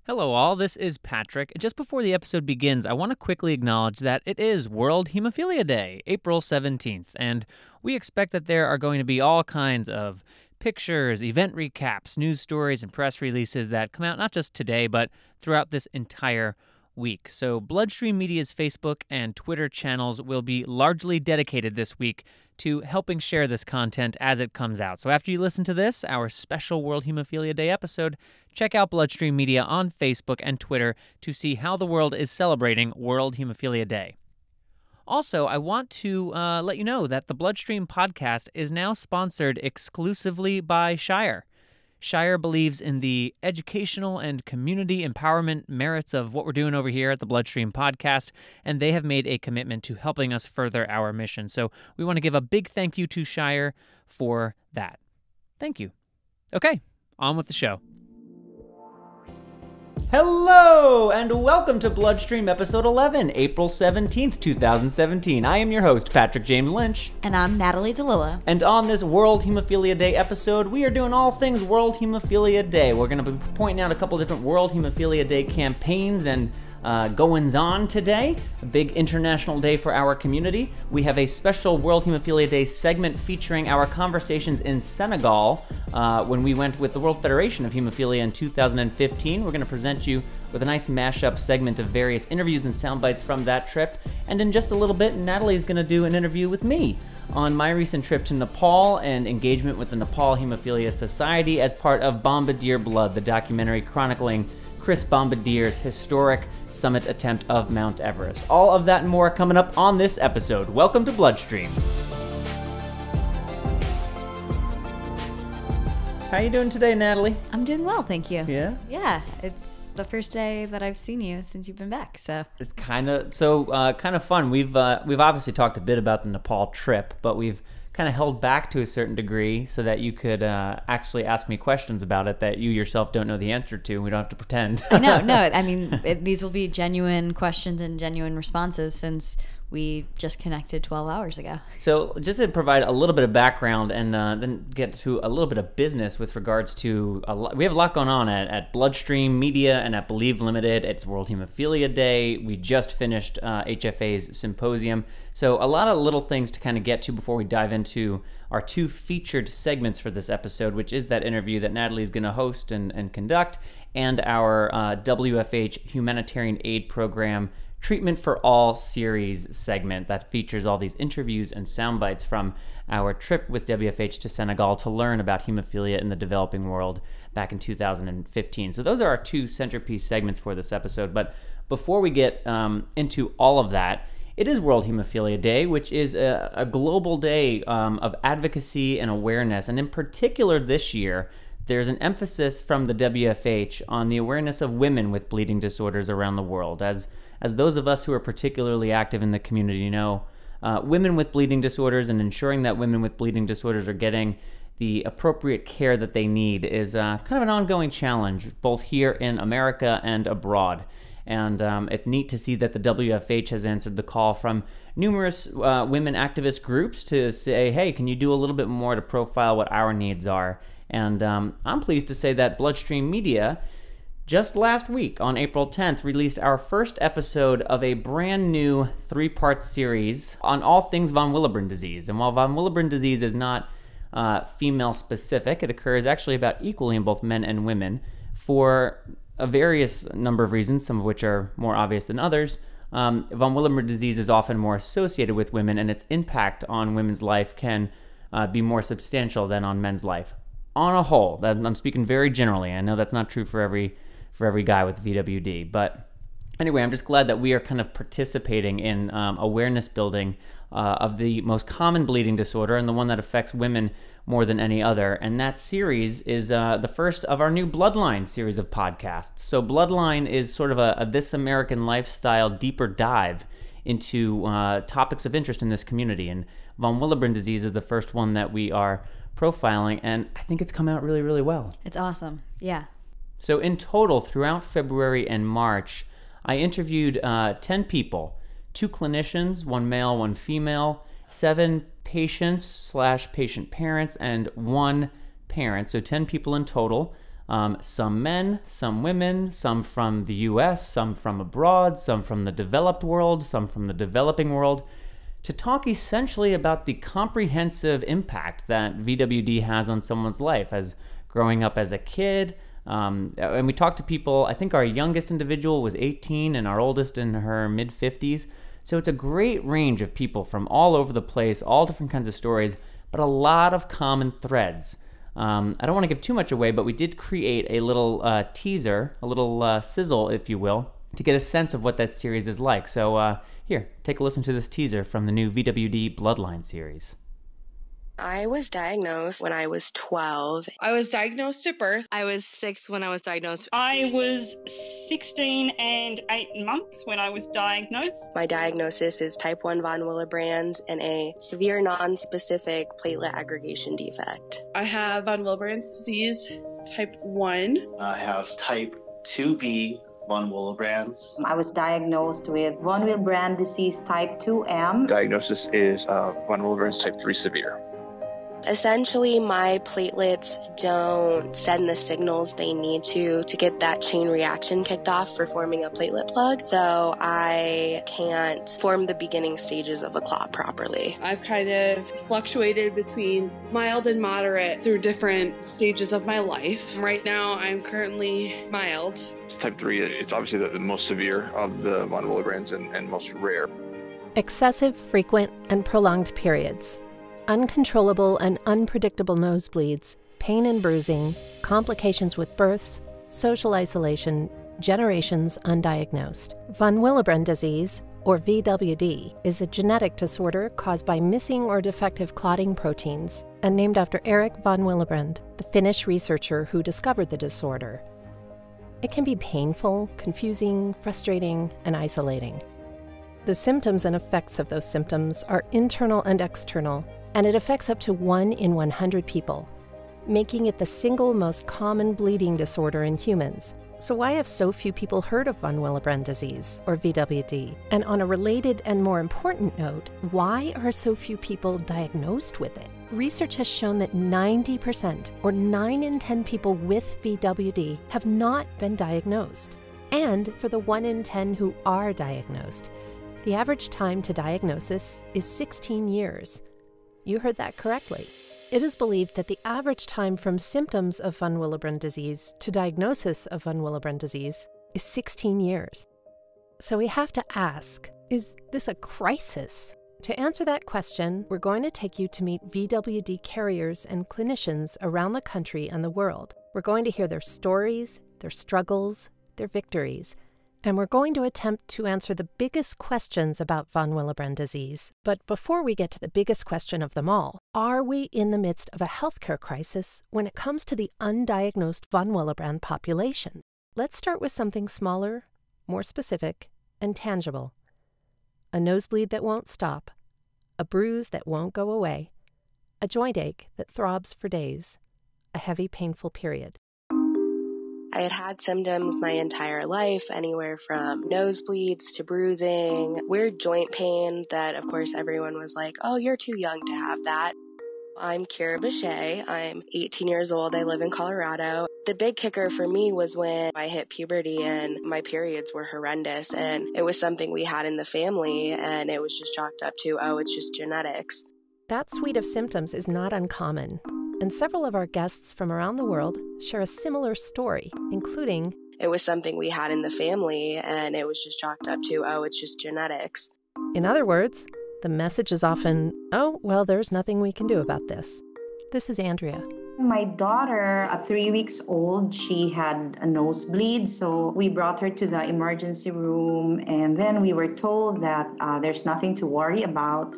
Hello all, this is Patrick. Just before the episode begins, I want to quickly acknowledge that it is World Hemophilia Day, April 17th, and we expect that there are going to be all kinds of pictures, event recaps, news stories, and press releases that come out not just today, but throughout this entire week. So BloodStream Media's Facebook and Twitter channels will be largely dedicated this week to helping share this content as it comes out. So after you listen to this, our special World Hemophilia Day episode, check out BloodStream Media on Facebook and Twitter to see how the world is celebrating World Hemophilia Day. Also, I want to let you know that the BloodStream Podcast is now sponsored exclusively by Shire. Shire believes in the educational and community empowerment merits of what we're doing over here at the BloodStream Podcast, and they have made a commitment to helping us further our mission. So we want to give a big thank you to Shire for that. Thank you. Okay, on with the show. Hello, and welcome to BloodStream Episode 11, April 17th, 2017. I am your host, Patrick James Lynch. And I'm Natalie DeLilla. And on this World Hemophilia Day episode, we are doing all things World Hemophilia Day. We're going to be pointing out a couple different World Hemophilia Day campaigns and goings-on today. A big international day for our community. We have a special World Hemophilia Day segment featuring our conversations in Senegal when we went with the World Federation of Hemophilia in 2015. We're going to present you with a nice mashup segment of various interviews and sound bites from that trip. And in just a little bit, Natalie is going to do an interview with me on my recent trip to Nepal and engagement with the Nepal Hemophilia Society as part of Bombardier Blood, the documentary chronicling Chris Bombardier's historic summit attempt of Mount Everest. All of that and more coming up on this episode. Welcome to BloodStream. How you doing today, Natalie? I'm doing well, thank you. Yeah? Yeah, it's the first day that I've seen you since you've been back, so. It's kind of fun. We've obviously talked a bit about the Nepal trip, but we've kind of held back to a certain degree so that you could actually ask me questions about it that you yourself don't know the answer to. We don't have to pretend. No, I mean, these will be genuine questions and genuine responses since we just connected 12 hours ago. So just to provide a little bit of background and then get to a little bit of business with regards to, we have a lot going on at BloodStream Media and at Believe Limited. It's World Hemophilia Day. We just finished HFA's Symposium. So a lot of little things to kind of get to before we dive into our two featured segments for this episode, which is that interview that Natalie is going to host and conduct, and our WFH Humanitarian Aid Program Treatment for All series segment that features all these interviews and sound bites from our trip with WFH to Senegal to learn about hemophilia in the developing world back in 2015. So those are our two centerpiece segments for this episode. But before we get into all of that, it is World Hemophilia Day, which is a global day of advocacy and awareness. And in particular this year, there's an emphasis from the WFH on the awareness of women with bleeding disorders around the world. As those of us who are particularly active in the community know, women with bleeding disorders and ensuring that women with bleeding disorders are getting the appropriate care that they need is kind of an ongoing challenge, both here in America and abroad. And it's neat to see that the WFH has answered the call from numerous women activist groups to say, hey, can you do a little bit more to profile what our needs are? And I'm pleased to say that BloodStream Media just last week, on April 10th, released our first episode of a brand new 3-part series on all things von Willebrand disease. And while von Willebrand disease is not female specific, it occurs actually about equally in both men and women for a various number of reasons, some of which are more obvious than others. Von Willebrand disease is often more associated with women, and its impact on women's life can be more substantial than on men's life. On a whole, I'm speaking very generally. I know that's not true for every guy with VWD. But anyway, I'm just glad that we are kind of participating in awareness building of the most common bleeding disorder and the one that affects women more than any other. And that series is the first of our new Bloodline series of podcasts. So Bloodline is sort of a This American Lifestyle deeper dive into topics of interest in this community. And von Willebrand disease is the first one that we are profiling, and I think it's come out really, really well. It's awesome. Yeah. So in total, throughout February and March, I interviewed 10 people, 2 clinicians, 1 male, 1 female, 7 patients/patient parents, and 1 parent, so 10 people in total. Some men, some women, some from the US, some from abroad, some from the developed world, some from the developing world, to talk essentially about the comprehensive impact that VWD has on someone's life as growing up as a kid. And we talked to people, I think our youngest individual was 18 and our oldest in her mid-50s. So it's a great range of people from all over the place, all different kinds of stories, but a lot of common threads. I don't want to give too much away, but we did create a little teaser, a little sizzle, if you will, to get a sense of what that series is like. So here, take a listen to this teaser from the new VWD Bloodline series. I was diagnosed when I was 12. I was diagnosed at birth. I was 6 when I was diagnosed. I was 16 and 8 months when I was diagnosed. My diagnosis is type 1 von Willebrand's and a severe non-specific platelet aggregation defect. I have von Willebrand's disease, type 1. I have type 2B von Willebrand's. I was diagnosed with von Willebrand disease type 2M. Diagnosis is von Willebrand's type 3 severe. Essentially, my platelets don't send the signals they need to get that chain reaction kicked off for forming a platelet plug, so I can't form the beginning stages of a clot properly. I've kind of fluctuated between mild and moderate through different stages of my life. Right now, I'm currently mild. It's type 3. It's obviously the most severe of the von Willebrand's and most rare. Excessive, frequent, and prolonged periods. Uncontrollable and unpredictable nosebleeds, pain and bruising, complications with births, social isolation, generations undiagnosed. Von Willebrand disease, or VWD, is a genetic disorder caused by missing or defective clotting proteins and named after Erik von Willebrand, the Finnish researcher who discovered the disorder. It can be painful, confusing, frustrating, and isolating. The symptoms and effects of those symptoms are internal and external, and it affects up to 1 in 100 people, making it the single most common bleeding disorder in humans. So why have so few people heard of von Willebrand disease, or VWD? And on a related and more important note, why are so few people diagnosed with it? Research has shown that 90%, or 9 in 10 people with VWD, have not been diagnosed. And for the 1 in 10 who are diagnosed, the average time to diagnosis is 16 years. You heard that correctly. It is believed that the average time from symptoms of von Willebrand disease to diagnosis of von Willebrand disease is 16 years. So we have to ask, is this a crisis? To answer that question, we're going to take you to meet VWD carriers and clinicians around the country and the world. We're going to hear their stories, their struggles, their victories, and we're going to attempt to answer the biggest questions about von Willebrand disease. But before we get to the biggest question of them all, are we in the midst of a healthcare crisis when it comes to the undiagnosed von Willebrand population? Let's start with something smaller, more specific, and tangible. A nosebleed that won't stop, a bruise that won't go away, a joint ache that throbs for days, a heavy, painful period. I had had symptoms my entire life, anywhere from nosebleeds to bruising, weird joint pain that, of course, everyone was like, oh, you're too young to have that. I'm Kira Bechet. I'm 18 years old. I live in Colorado. The big kicker for me was when I hit puberty and my periods were horrendous, and it was something we had in the family, and it was just chalked up to, oh, it's just genetics. That suite of symptoms is not uncommon. And several of our guests from around the world share a similar story, including, it was something we had in the family, and it was just chalked up to, oh, it's just genetics. In other words, the message is often, oh, well, there's nothing we can do about this. This is Andrea. My daughter, at 3 weeks old, she had a nosebleed, so we brought her to the emergency room, and then we were told that there's nothing to worry about.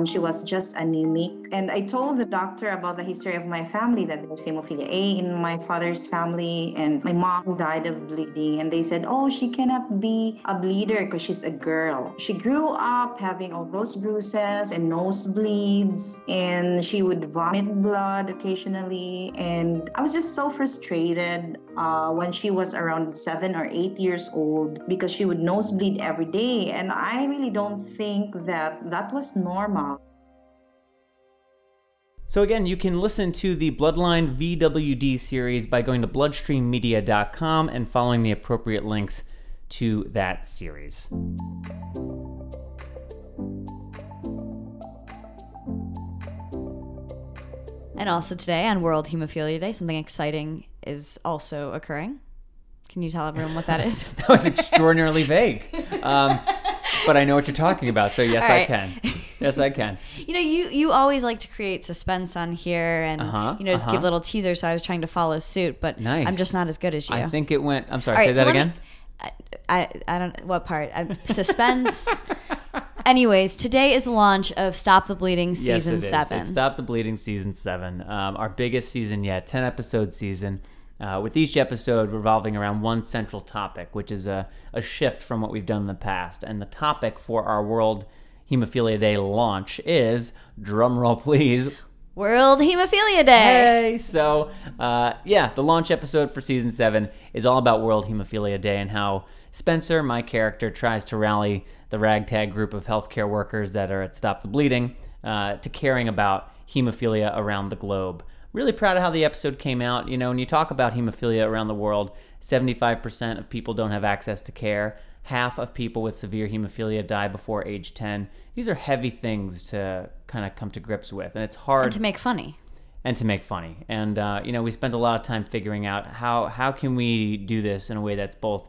She was just anemic. And I told the doctor about the history of my family, that there's hemophilia A in my father's family, and my mom died of bleeding. And they said, oh, she cannot be a bleeder because she's a girl. She grew up having all those bruises and nosebleeds, and she would vomit blood occasionally. And I was just so frustrated when she was around 7 or 8 years old, because she would nosebleed every day. And I really don't think that that was normal. So again, you can listen to the Bloodline VWD series by going to bloodstreammedia.com and following the appropriate links to that series. And also today on World Hemophilia Day, something exciting is also occurring. Can you tell everyone what that is? That was extraordinarily vague. But I know what you're talking about, so yes, right. I can. Yes, I can. You always like to create suspense on here and just give little teasers, so I was trying to follow suit, but nice. I'm just not as good as you. I think it went... I'm sorry, All say right, that so again? I don't... What part? Suspense... Anyways, today is the launch of Stop the Bleeding Season 7. It's Stop the Bleeding Season 7. Our biggest season yet, 10-episode season, with each episode revolving around one central topic, which is a shift from what we've done in the past. And the topic for our World Hemophilia Day launch is, drumroll please, World Hemophilia Day. Hey! So, the launch episode for Season 7 is all about World Hemophilia Day and how Spencer, my character, tries to rally the ragtag group of healthcare workers that are at Stop the Bleeding to caring about hemophilia around the globe. Really proud of how the episode came out. You know, when you talk about hemophilia around the world, 75% of people don't have access to care. Half of people with severe hemophilia die before age 10. These are heavy things to kind of come to grips with, and it's hard. And to make funny. And, we spent a lot of time figuring out how can we do this in a way that's both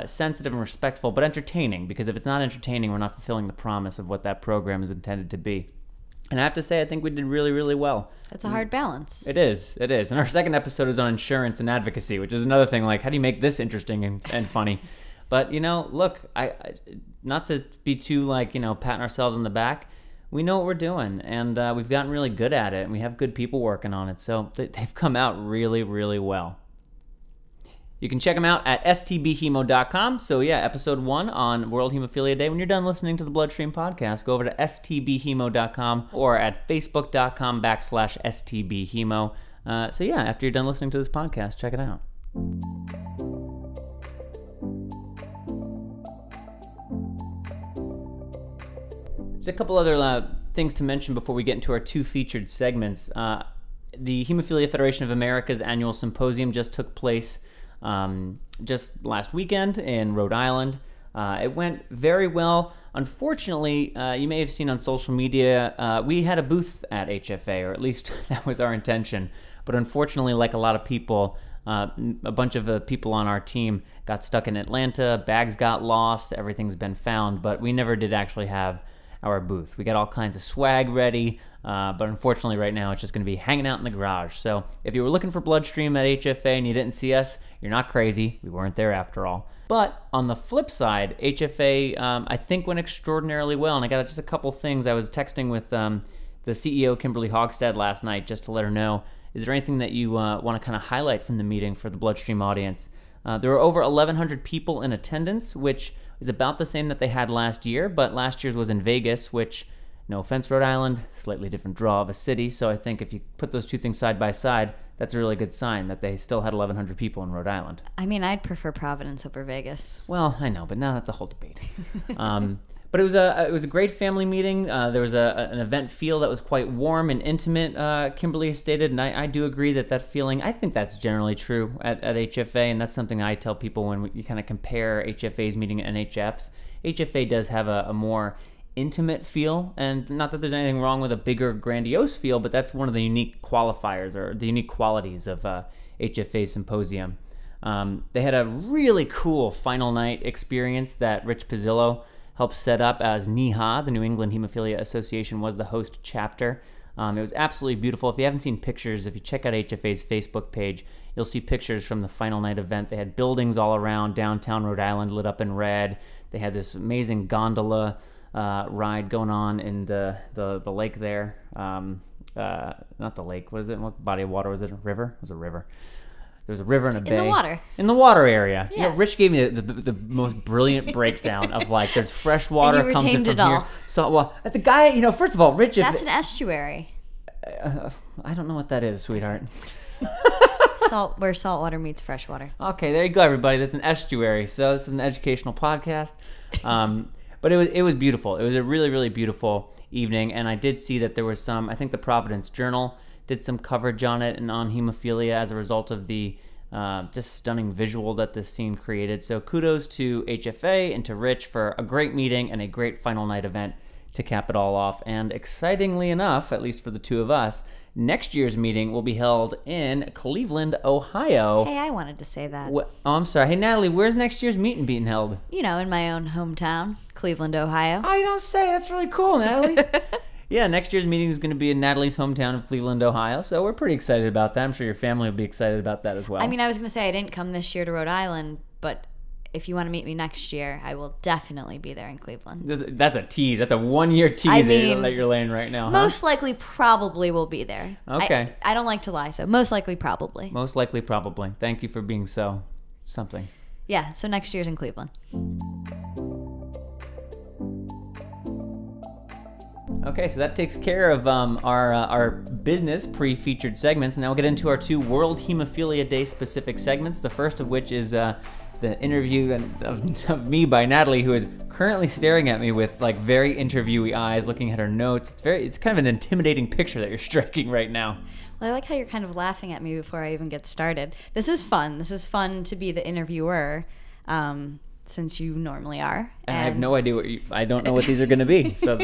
sensitive and respectful, but entertaining, because if it's not entertaining, we're not fulfilling the promise of what that program is intended to be. And I have to say, I think we did really, really well. That's a hard balance. It is. And our second episode is on insurance and advocacy, which is another thing, like, how do you make this interesting and funny? But, look, I not to be too, patting ourselves on the back, we know what we're doing, and we've gotten really good at it, and we have good people working on it, so they've come out really, really well. You can check them out at stbhemo.com. So episode 1 on World Hemophilia Day. When you're done listening to the BloodStream Podcast, go over to stbhemo.com or at facebook.com/stbhemo. After you're done listening to this podcast, check it out. There's a couple other things to mention before we get into our 2 featured segments. The Hemophilia Federation of America's annual symposium just took place just last weekend in Rhode Island. It went very well. Unfortunately, you may have seen on social media, we had a booth at HFA, or at least that was our intention. But unfortunately, like a lot of people, a bunch of the people on our team got stuck in Atlanta, bags got lost, everything's been found, but we never did actually have our booth. We got all kinds of swag ready, but unfortunately right now it's just going to be hanging out in the garage. So if you were looking for BloodStream at HFA and you didn't see us, you're not crazy. We weren't there after all. But on the flip side, HFA I think went extraordinarily well, and I got just a couple things. I was texting with the CEO, Kimberly Hogstad, last night just to let her know, is there anything that you want to kind of highlight from the meeting for the BloodStream audience? There were over 1,100 people in attendance, which is about the same that they had last year, but last year's was in Vegas, which, no offense, Rhode Island, slightly different draw of a city, so I think if you put those two things side by side, that's a really good sign that they still had 1,100 people in Rhode Island. I mean, I'd prefer Providence over Vegas. Well, I know, but now that's a whole debate. But it was a great family meeting. There was an event feel that was quite warm and intimate, Kimberly stated, and I do agree that feeling, I think that's generally true at HFA, and that's something I tell people when you kind of compare HFA's meeting and NHF's. HFA does have a more intimate feel, and not that there's anything wrong with a bigger, grandiose feel, but that's one of the unique qualifiers or the unique qualities of HFA's Symposium. They had a really cool final night experience that Rich Pizzillo helped set up, as NEHA, the New England Hemophilia Association, was the host chapter. It was absolutely beautiful. If you haven't seen pictures, if you check out HFA's Facebook page, you'll see pictures from the final night event. They had buildings all around downtown Rhode Island lit up in red. They had this amazing gondola ride going on in the lake there. Not the lake, what is it? What body of water was it? A river? It was a river. There was a river and a bay. In the water. In the water area. Yeah. Rich gave me the most brilliant breakdown of, like, there's fresh water and you comes in retained from it here. all. So, well, the guy, first of all, Rich... That's an estuary. I don't know what that is, sweetheart. Where salt water meets fresh water. Okay, there you go, everybody. That's an estuary. So this is an educational podcast. But it was beautiful. It was a really, really beautiful evening, and I did see that there was some, I think the Providence Journal did some coverage on it and on hemophilia as a result of the just stunning visual that this scene created. So kudos to HFA and to Rich for a great meeting and a great final night event to cap it all off. And excitingly enough, at least for the two of us, next year's meeting will be held in Cleveland, Ohio. Hey, I wanted to say that. Oh, I'm sorry. Hey, Natalie, where's next year's meeting being held? You know, in my own hometown, Cleveland, Ohio. Oh, you don't say. That's really cool, Natalie. Yeah, next year's meeting is going to be in Natalie's hometown of Cleveland, Ohio. So we're pretty excited about that. I'm sure your family will be excited about that as well. I mean, I was going to say I didn't come this year to Rhode Island, but if you want to meet me next year, I will definitely be there in Cleveland. That's a tease. That's a one-year tease that you're laying right now. Most likely, probably will be there. Okay. I don't like to lie, so most likely, probably. Most likely, probably. Thank you for being so something. Yeah, so next year's in Cleveland. Okay, so that takes care of our business pre-featured segments. Now we'll get into our two World Hemophilia Day specific segments. The first of which is the interview of me by Natalie, who is currently staring at me with like very interviewee eyes, looking at her notes. It's kind of an intimidating picture that you're striking right now. Well, I like how you're kind of laughing at me before I even get started. This is fun. This is fun to be the interviewer, since you normally are. And I have no idea I don't know what these are going to be. So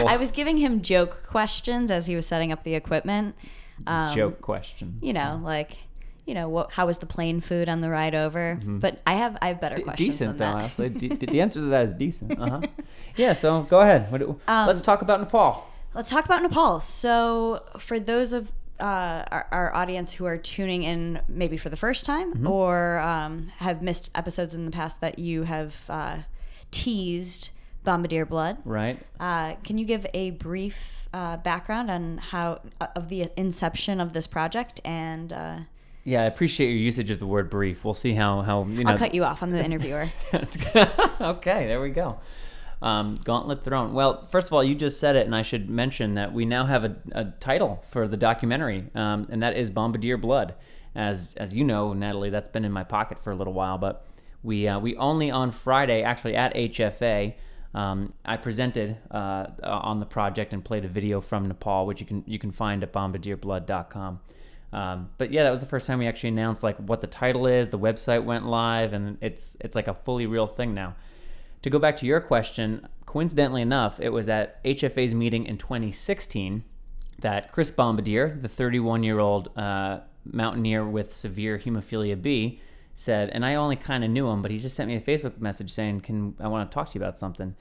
I was giving him joke questions as he was setting up the equipment. Joke questions. You know, like, how was the plane food on the ride over? Mm-hmm. But I have better questions decent, than though, that. Honestly. The answer to that is decent. Uh-huh. Yeah, so go ahead. Let's talk about Nepal. Let's talk about Nepal. So for those of our audience who are tuning in maybe for the first time, mm-hmm. or have missed episodes in the past that you have teased Bombardier Blood. Right. Can you give a brief background on of the inception of this project and... Yeah, I appreciate your usage of the word brief. We'll see how I'll cut you off. I'm the interviewer. Okay, there we go. Gauntlet thrown. Well, first of all, you just said it, and I should mention that we now have a title for the documentary, and that is Bombardier Blood. As you know, Natalie, that's been in my pocket for a little while, but we only on Friday, actually at HFA, I presented on the project and played a video from Nepal, which you can find at bombardierblood.com. But yeah, that was the first time we actually announced like what the title is. The website went live, and it's like a fully real thing now. To go back to your question, coincidentally enough, it was at HFA's meeting in 2016 that Chris Bombardier, the 31-year-old mountaineer with severe hemophilia B, said, and I only kind of knew him, but he just sent me a Facebook message saying, I want to talk to you about something.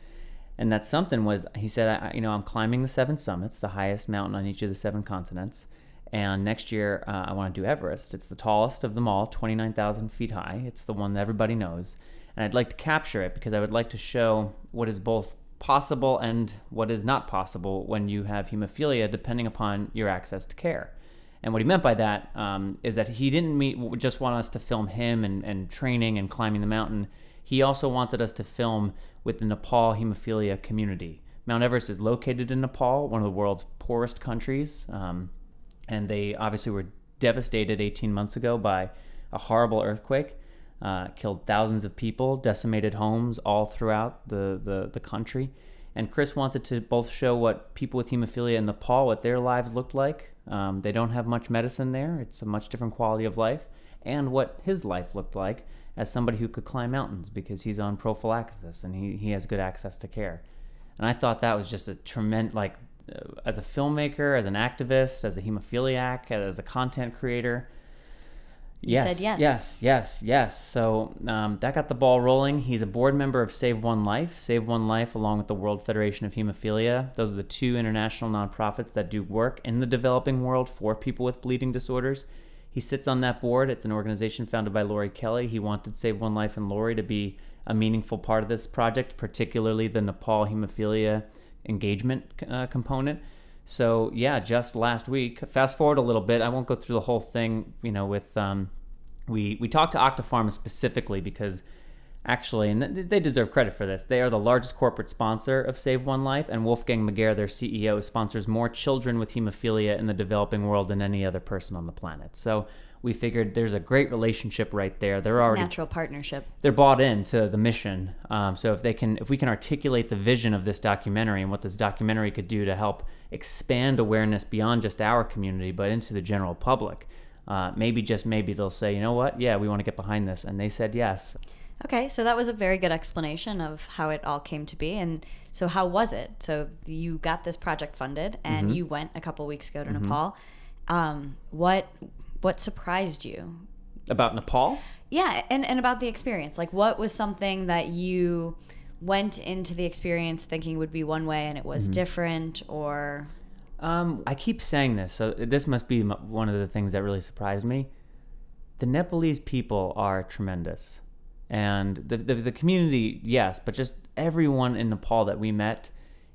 And that something was, he said, I'm climbing the 7 summits, the highest mountain on each of the 7 continents. And next year, I want to do Everest. It's the tallest of them all, 29,000 feet high. It's the one that everybody knows. And I'd like to capture it because I would like to show what is both possible and what is not possible when you have hemophilia, depending upon your access to care. And what he meant by that is that he didn't just want us to film him and training and climbing the mountain. He also wanted us to film with the Nepal hemophilia community. Mount Everest is located in Nepal, one of the world's poorest countries. And they obviously were devastated 18 months ago by a horrible earthquake, killed thousands of people, decimated homes all throughout the country. And Chris wanted to both show what people with hemophilia in Nepal, what their lives looked like. They don't have much medicine there. It's a much different quality of life. And what his life looked like as somebody who could climb mountains because he's on prophylaxis and he has good access to care. And I thought that was just a tremendous, as a filmmaker, as an activist, as a hemophiliac, as a content creator. You said yes. Yes. So that got the ball rolling. He's a board member of Save One Life. Save One Life, along with the World Federation of Hemophilia. Those are the 2 international nonprofits that do work in the developing world for people with bleeding disorders. He sits on that board. It's an organization founded by Lori Kelly. He wanted Save One Life and Lori to be a meaningful part of this project, particularly the Nepal hemophilia engagement component. So yeah, just last week, fast forward a little bit, I won't go through the whole thing, with we talked to Octapharma specifically because actually, and they deserve credit for this, they are the largest corporate sponsor of Save One Life, and Wolfgang Mager, their CEO, sponsors more children with hemophilia in the developing world than any other person on the planet. So we figured there's a great relationship right there. They're already natural partnership. They're bought into the mission. So if we can articulate the vision of this documentary and what this documentary could do to help expand awareness beyond just our community, but into the general public, maybe they'll say, you know what? Yeah, we want to get behind this. And they said yes. Okay, so that was a very good explanation of how it all came to be. And so how was it? So you got this project funded and you went a couple weeks ago to Nepal. What surprised you? About Nepal? Yeah, and about the experience. Like, what was something that you went into the experience thinking would be one way and it was different, or... I keep saying this, so this must be one of the things that really surprised me. The Nepalese people are tremendous. And the community, yes, but just everyone in Nepal that we met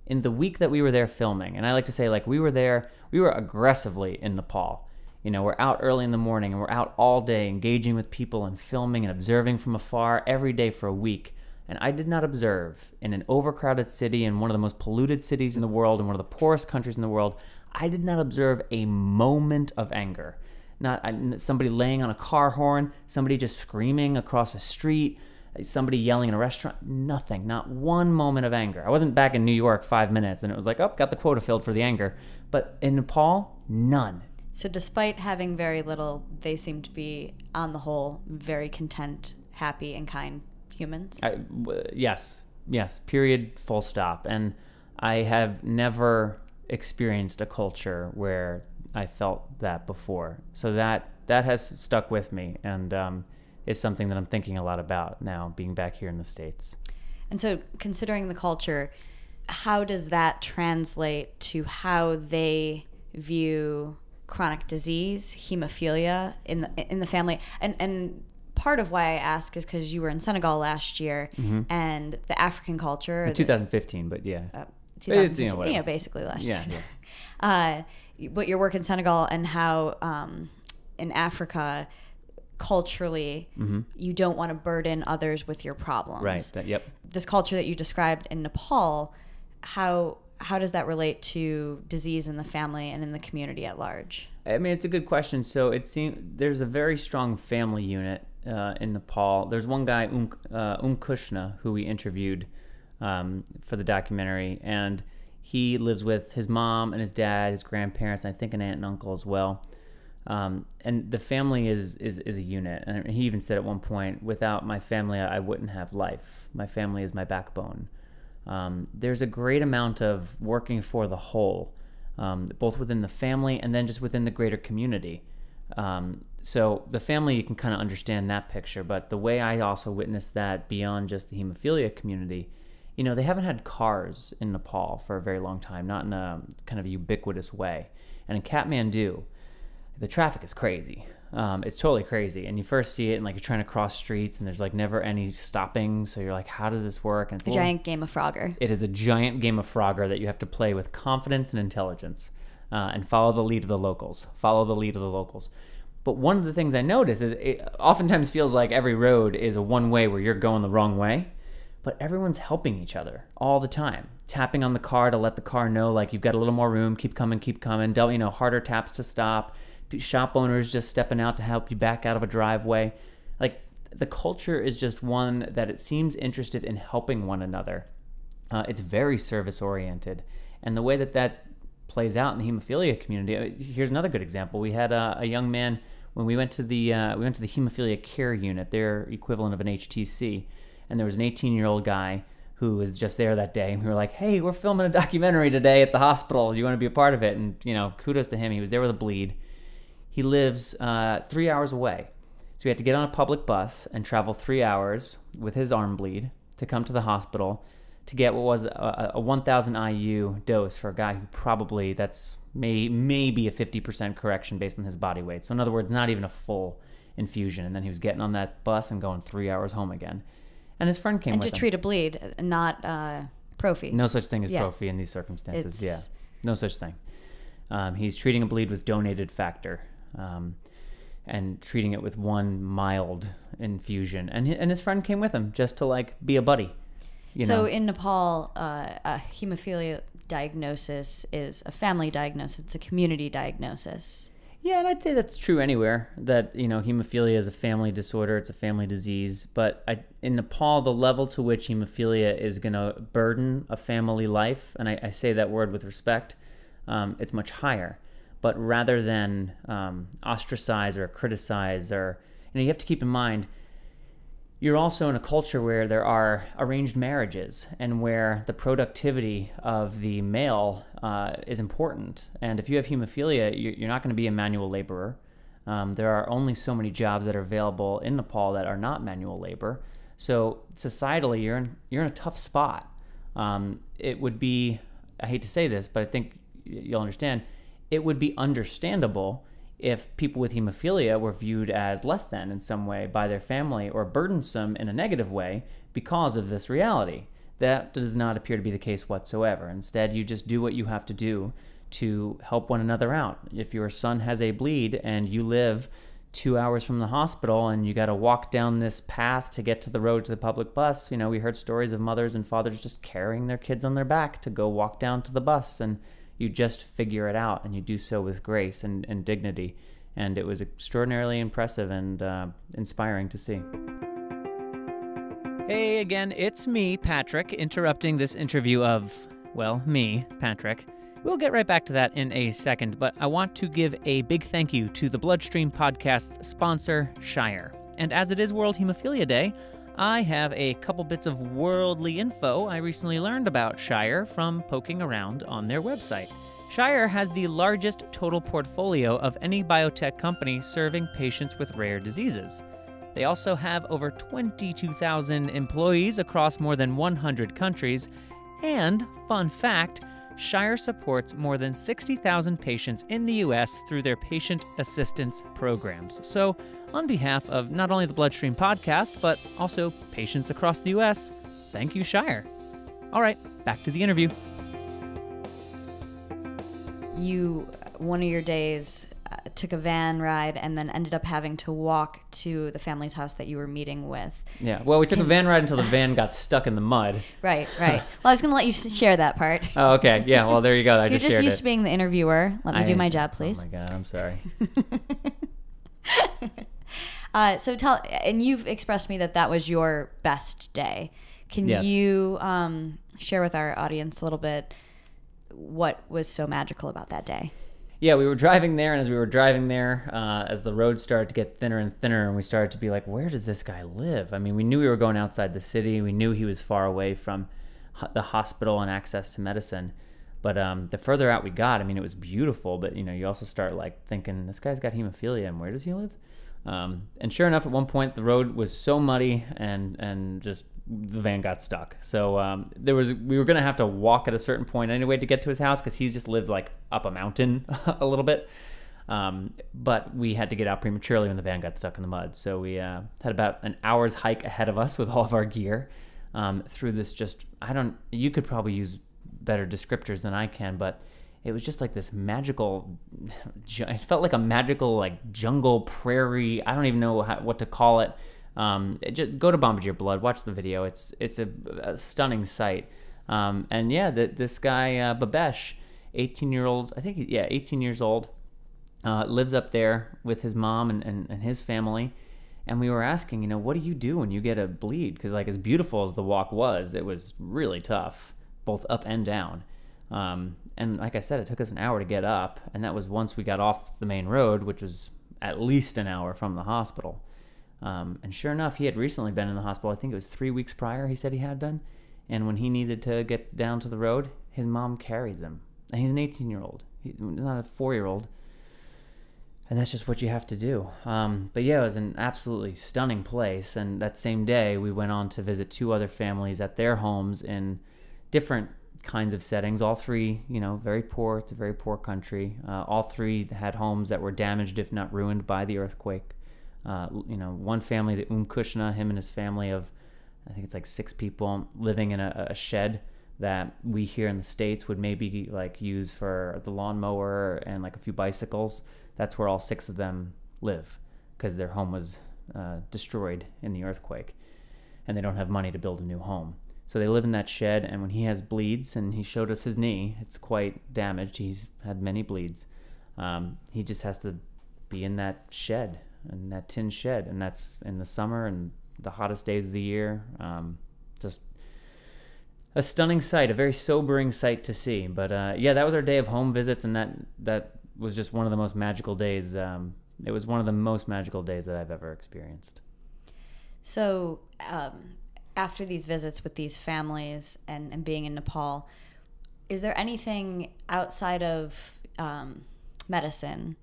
in the week that we were there filming. And I like to say, like, we were aggressively in Nepal. You know, we're out early in the morning and we're out all day engaging with people and filming and observing from afar every day for a week. And I did not observe in an overcrowded city, in one of the most polluted cities in the world, in one of the poorest countries in the world, I did not observe a moment of anger. Not somebody laying on a car horn, somebody just screaming across a street, somebody yelling in a restaurant, nothing, not one moment of anger. I wasn't back in New York 5 minutes and it was like, oh, got the quota filled for the anger. But in Nepal, none. So despite having very little, they seem to be, on the whole, very content, happy, and kind humans? Yes, period, full stop. And I have never experienced a culture where I felt that before. So that has stuck with me and is something that I'm thinking a lot about now, being back here in the States. And so considering the culture, how does that translate to how they view chronic disease, hemophilia in the family? And part of why I ask is because you were in Senegal last year, and the African culture. In 2015, but yeah. 2015, basically last year. Yeah. But your work in Senegal and how in Africa, culturally, you don't want to burden others with your problems. Right. Yep. This culture that you described in Nepal, how does that relate to disease in the family and in the community at large? I mean, it's a good question. So it seems there's a very strong family unit in Nepal. There's one guy, Kushna, who we interviewed for the documentary, and he lives with his mom and his dad, his grandparents, and I think an aunt and uncle as well. And the family is a unit. And he even said at one point, without my family, I wouldn't have life. My family is my backbone. There's a great amount of working for the whole, both within the family and then just within the greater community. So the family, you can kind of understand that picture, but the way I also witnessed that beyond just the hemophilia community, you know, they haven't had cars in Nepal for a very long time, not in a kind of a ubiquitous way. And in Kathmandu, the traffic is crazy. It's totally crazy. And you first see it and like you're trying to cross streets and there's like never any stopping. So you're like, how does this work? And it's a giant game of Frogger. It is a giant game of Frogger that you have to play with confidence and intelligence and follow the lead of the locals. But one of the things I noticed is it oftentimes feels like every road is a one way where you're going the wrong way. But everyone's helping each other all the time, tapping on the car to let the car know, like, you've got a little more room, keep coming, harder taps to stop, shop owners just stepping out to help you back out of a driveway. Like, the culture is just one that it seems interested in helping one another. It's very service-oriented. And the way that plays out in the hemophilia community, here's another good example. We had a young man, when we went to the hemophilia care unit, their equivalent of an HTC, and there was an 18-year-old guy who was just there that day, and we were like, hey, we're filming a documentary today at the hospital. Do you want to be a part of it? And, you know, kudos to him. He was there with a bleed. He lives 3 hours away. So he had to get on a public bus and travel 3 hours with his arm bleed to come to the hospital to get what was a 1,000 IU dose for a guy who probably, that's maybe a 50% correction based on his body weight. So in other words, not even a full infusion. And then he was getting on that bus and going 3 hours home again. And his friend came with him. And to treat a bleed, not prophy. No such thing as prophy in these circumstances. No such thing. He's treating a bleed with donated factor and treating it with one mild infusion, and his friend came with him just to like be a buddy. So in Nepal, a hemophilia diagnosis is a family diagnosis. It's a community diagnosis. Yeah, and I'd say that's true anywhere, that, hemophilia is a family disorder, it's a family disease. But in Nepal, the level to which hemophilia is going to burden a family life, and I say that word with respect, it's much higher. But rather than ostracize or criticize, or, you have to keep in mind, you're also in a culture where there are arranged marriages and where the productivity of the male is important. And if you have hemophilia, you're not going to be a manual laborer. There are only so many jobs that are available in Nepal that are not manual labor. So societally, you're in a tough spot. It would be, I hate to say this, but I think you'll understand, it would be understandable if people with hemophilia were viewed as less than in some way by their family or burdensome in a negative way because of this reality. That does not appear to be the case whatsoever. Instead, you just do what you have to do to help one another out. If your son has a bleed and you live 2 hours from the hospital and you got to walk down this path to get to the road to the public bus, we heard stories of mothers and fathers just carrying their kids on their back to go walk down to the bus, and you just figure it out, and you do so with grace and dignity. And it was extraordinarily impressive and inspiring to see. Hey again, it's me, Patrick, interrupting this interview of, me, Patrick. We'll get right back to that in a second, but I want to give a big thank you to the BloodStream Podcast's sponsor, Shire. And as it is World Hemophilia Day, I have a couple bits of worldly info I recently learned about Shire from poking around on their website. Shire has the largest total portfolio of any biotech company serving patients with rare diseases. They also have over 22,000 employees across more than 100 countries, and, fun fact, Shire supports more than 60,000 patients in the U.S. through their patient assistance programs. So, on behalf of not only the BloodStream Podcast, but also patients across the U.S., thank you, Shire. All right, back to the interview. One of your days, took a van ride and then ended up having to walk to the family's house that you were meeting with. Yeah, well, we took a van ride until the van got stuck in the mud. Right. Well, I was going to let you share that part. Oh, okay. Yeah, well, there you go. You're just used to being the interviewer. Let me do my job, please. Oh, my God, I'm sorry. So and you've expressed to me that was your best day. Can you share with our audience a little bit what was so magical about that day? Yeah, we were driving there, and as we were driving there, as the road started to get thinner and thinner, and we started to be like, where does this guy live? I mean, we knew we were going outside the city. We knew he was far away from the hospital and access to medicine. But the further out we got, I mean, it was beautiful, but, you also start, like, thinking, this guy's got hemophilia, and where does he live? And sure enough, at one point, the road was so muddy and just the van got stuck. So we were going to have to walk at a certain point anyway to get to his house because he just lives like up a mountain a little bit. But we had to get out prematurely when the van got stuck in the mud. So we had about an hour's hike ahead of us with all of our gear through this you could probably use better descriptors than I can, but it was just like this magical, it felt like a magical like jungle prairie. I don't even know what to call it. Just go to Bombardier Blood, watch the video. It's a stunning sight. And yeah, this guy Babesh, 18-year-old, 18 years old, lives up there with his mom and his family. And we were asking, what do you do when you get a bleed? Because like as beautiful as the walk was, it was really tough, both up and down. And like I said, it took us an hour to get up, and that was once we got off the main road, which was at least an hour from the hospital. And sure enough, he had recently been in the hospital. I think it was 3 weeks prior, he said he had been. And when he needed to get down to the road, his mom carries him. And he's an 18-year-old. He's not a 4-year-old. And that's just what you have to do. But yeah, it was an absolutely stunning place. And that same day, we went on to visit 2 other families at their homes in different kinds of settings. All 3, very poor. It's a very poor country. All 3 had homes that were damaged, if not ruined, by the earthquake. One family, the Kushna, him and his family of, I think it's like 6 people living in a shed that we here in the States would maybe like use for the lawnmower and like a few bicycles. That's where all 6 of them live because their home was destroyed in the earthquake, and they don't have money to build a new home. So they live in that shed, and when he has bleeds, and he showed us his knee, it's quite damaged. He's had many bleeds. He just has to be in that shed, in that tin shed, and that's in the summer and the hottest days of the year. Just a stunning sight, a very sobering sight to see. But yeah, that was our day of home visits, and that was just one of the most magical days. It was one of the most magical days that I've ever experienced. So after these visits with these families and being in Nepal, is there anything outside of medicine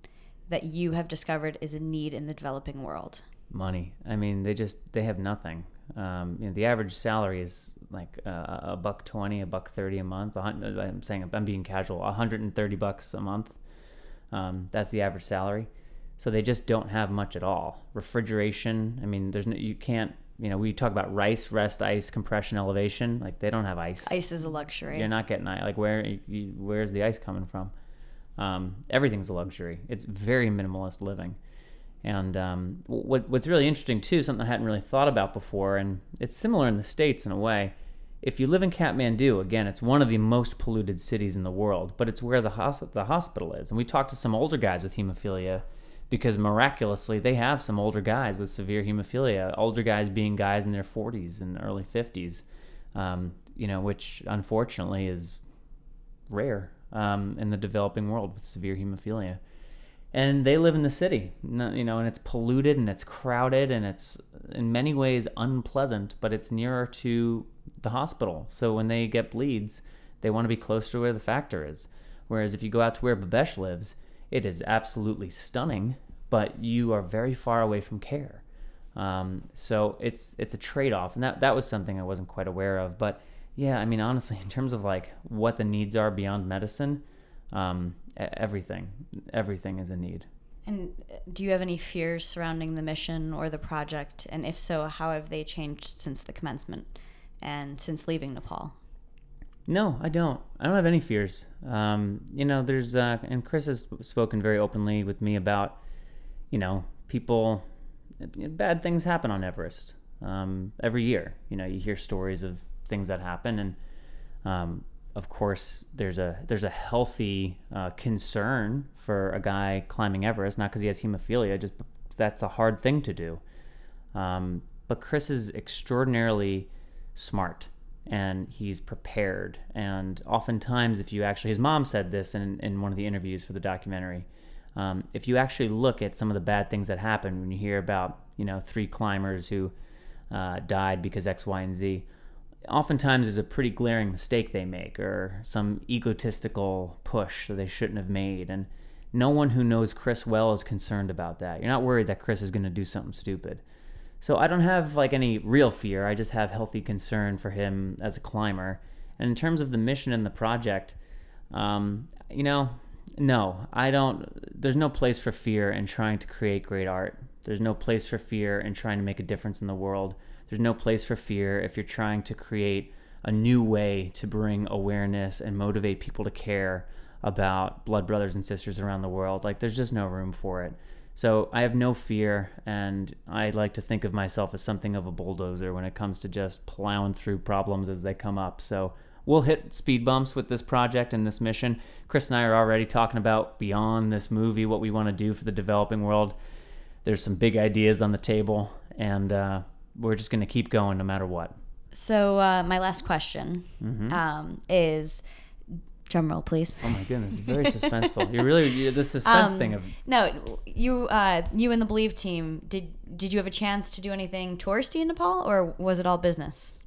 that you have discovered is a need in the developing world? Money. I mean, they have nothing. The average salary is like $120, $130 a month. I'm being casual. $130 a month. That's the average salary. So they just don't have much at all. Refrigeration. I mean, you can't. We talk about rice, rest, ice, compression, elevation. Like, they don't have ice. Ice is a luxury. You're not getting ice. Like, where's the ice coming from? Everything's a luxury. It's very minimalist living. And what's really interesting, too, something I hadn't really thought about before, and it's similar in the States in a way. If you live in Kathmandu, again, it's one of the most polluted cities in the world, but it's where the hospital is. And we talked to some older guys with hemophilia, because miraculously they have some older guys with severe hemophilia, older guys being guys in their 40s and early 50s, which unfortunately is rare in the developing world with severe hemophilia. And they live in the city, and it's polluted and it's crowded and it's in many ways unpleasant, but it's nearer to the hospital. So when they get bleeds, they want to be close to where the factor is. Whereas if you go out to where Babesh lives, it is absolutely stunning, but you are very far away from care. So it's a trade-off, and that was something I wasn't quite aware of. But yeah, I mean, honestly, in terms of like what the needs are beyond medicine, everything is a need. And do you have any fears surrounding the mission or the project? And if so, how have they changed since the commencement and since leaving Nepal? No, I don't have any fears. There's and Chris has spoken very openly with me about, people, bad things happen on Everest every year. You hear stories of things that happen, and of course there's a healthy concern for a guy climbing Everest, not because he has hemophilia, just that's a hard thing to do. But Chris is extraordinarily smart. And he's prepared. And oftentimes, if you actually, his mom said this in one of the interviews for the documentary, if you actually look at some of the bad things that happen when you hear about, 3 climbers who died because X, Y, and Z, oftentimes there's a pretty glaring mistake they make or some egotistical push that they shouldn't have made. And no one who knows Chris well is concerned about that. You're not worried that Chris is going to do something stupid. So I don't have like any real fear. I just have healthy concern for him as a climber. And in terms of the mission and the project, no, I don't. There's no place for fear in trying to create great art. There's no place for fear in trying to make a difference in the world. There's no place for fear if you're trying to create a new way to bring awareness and motivate people to care about blood brothers and sisters around the world. Like, there's just no room for it. So I have no fear, and I like to think of myself as something of a bulldozer when it comes to just plowing through problems as they come up. So we'll hit speed bumps with this project and this mission. Chris and I are already talking about beyond this movie, what we want to do for the developing world. There's some big ideas on the table, and we're just going to keep going no matter what. So my last question is... Drum roll, please. Oh my goodness, very suspenseful. You're the suspense thing of. No, you and the Believe team. Did you have a chance to do anything touristy in Nepal, or was it all business?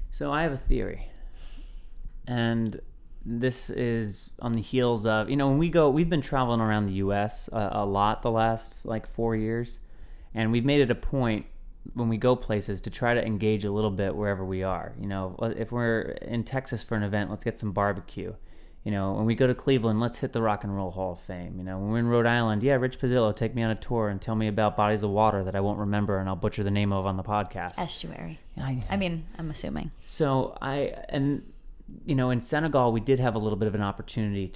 So I have a theory, and this is on the heels of when we've been traveling around the U.S. a lot the last 4 years, and we've made it a point when we go places to try to engage a little bit wherever we are. If we're in Texas for an event, let's get some barbecue. When we go to Cleveland, let's hit the Rock and Roll Hall of Fame. When we're in Rhode Island, Rich Pizzillo, take me on a tour and tell me about bodies of water that I won't remember and I'll butcher the name of on the podcast. Estuary. I'm assuming. So in Senegal, we did have a little bit of an opportunity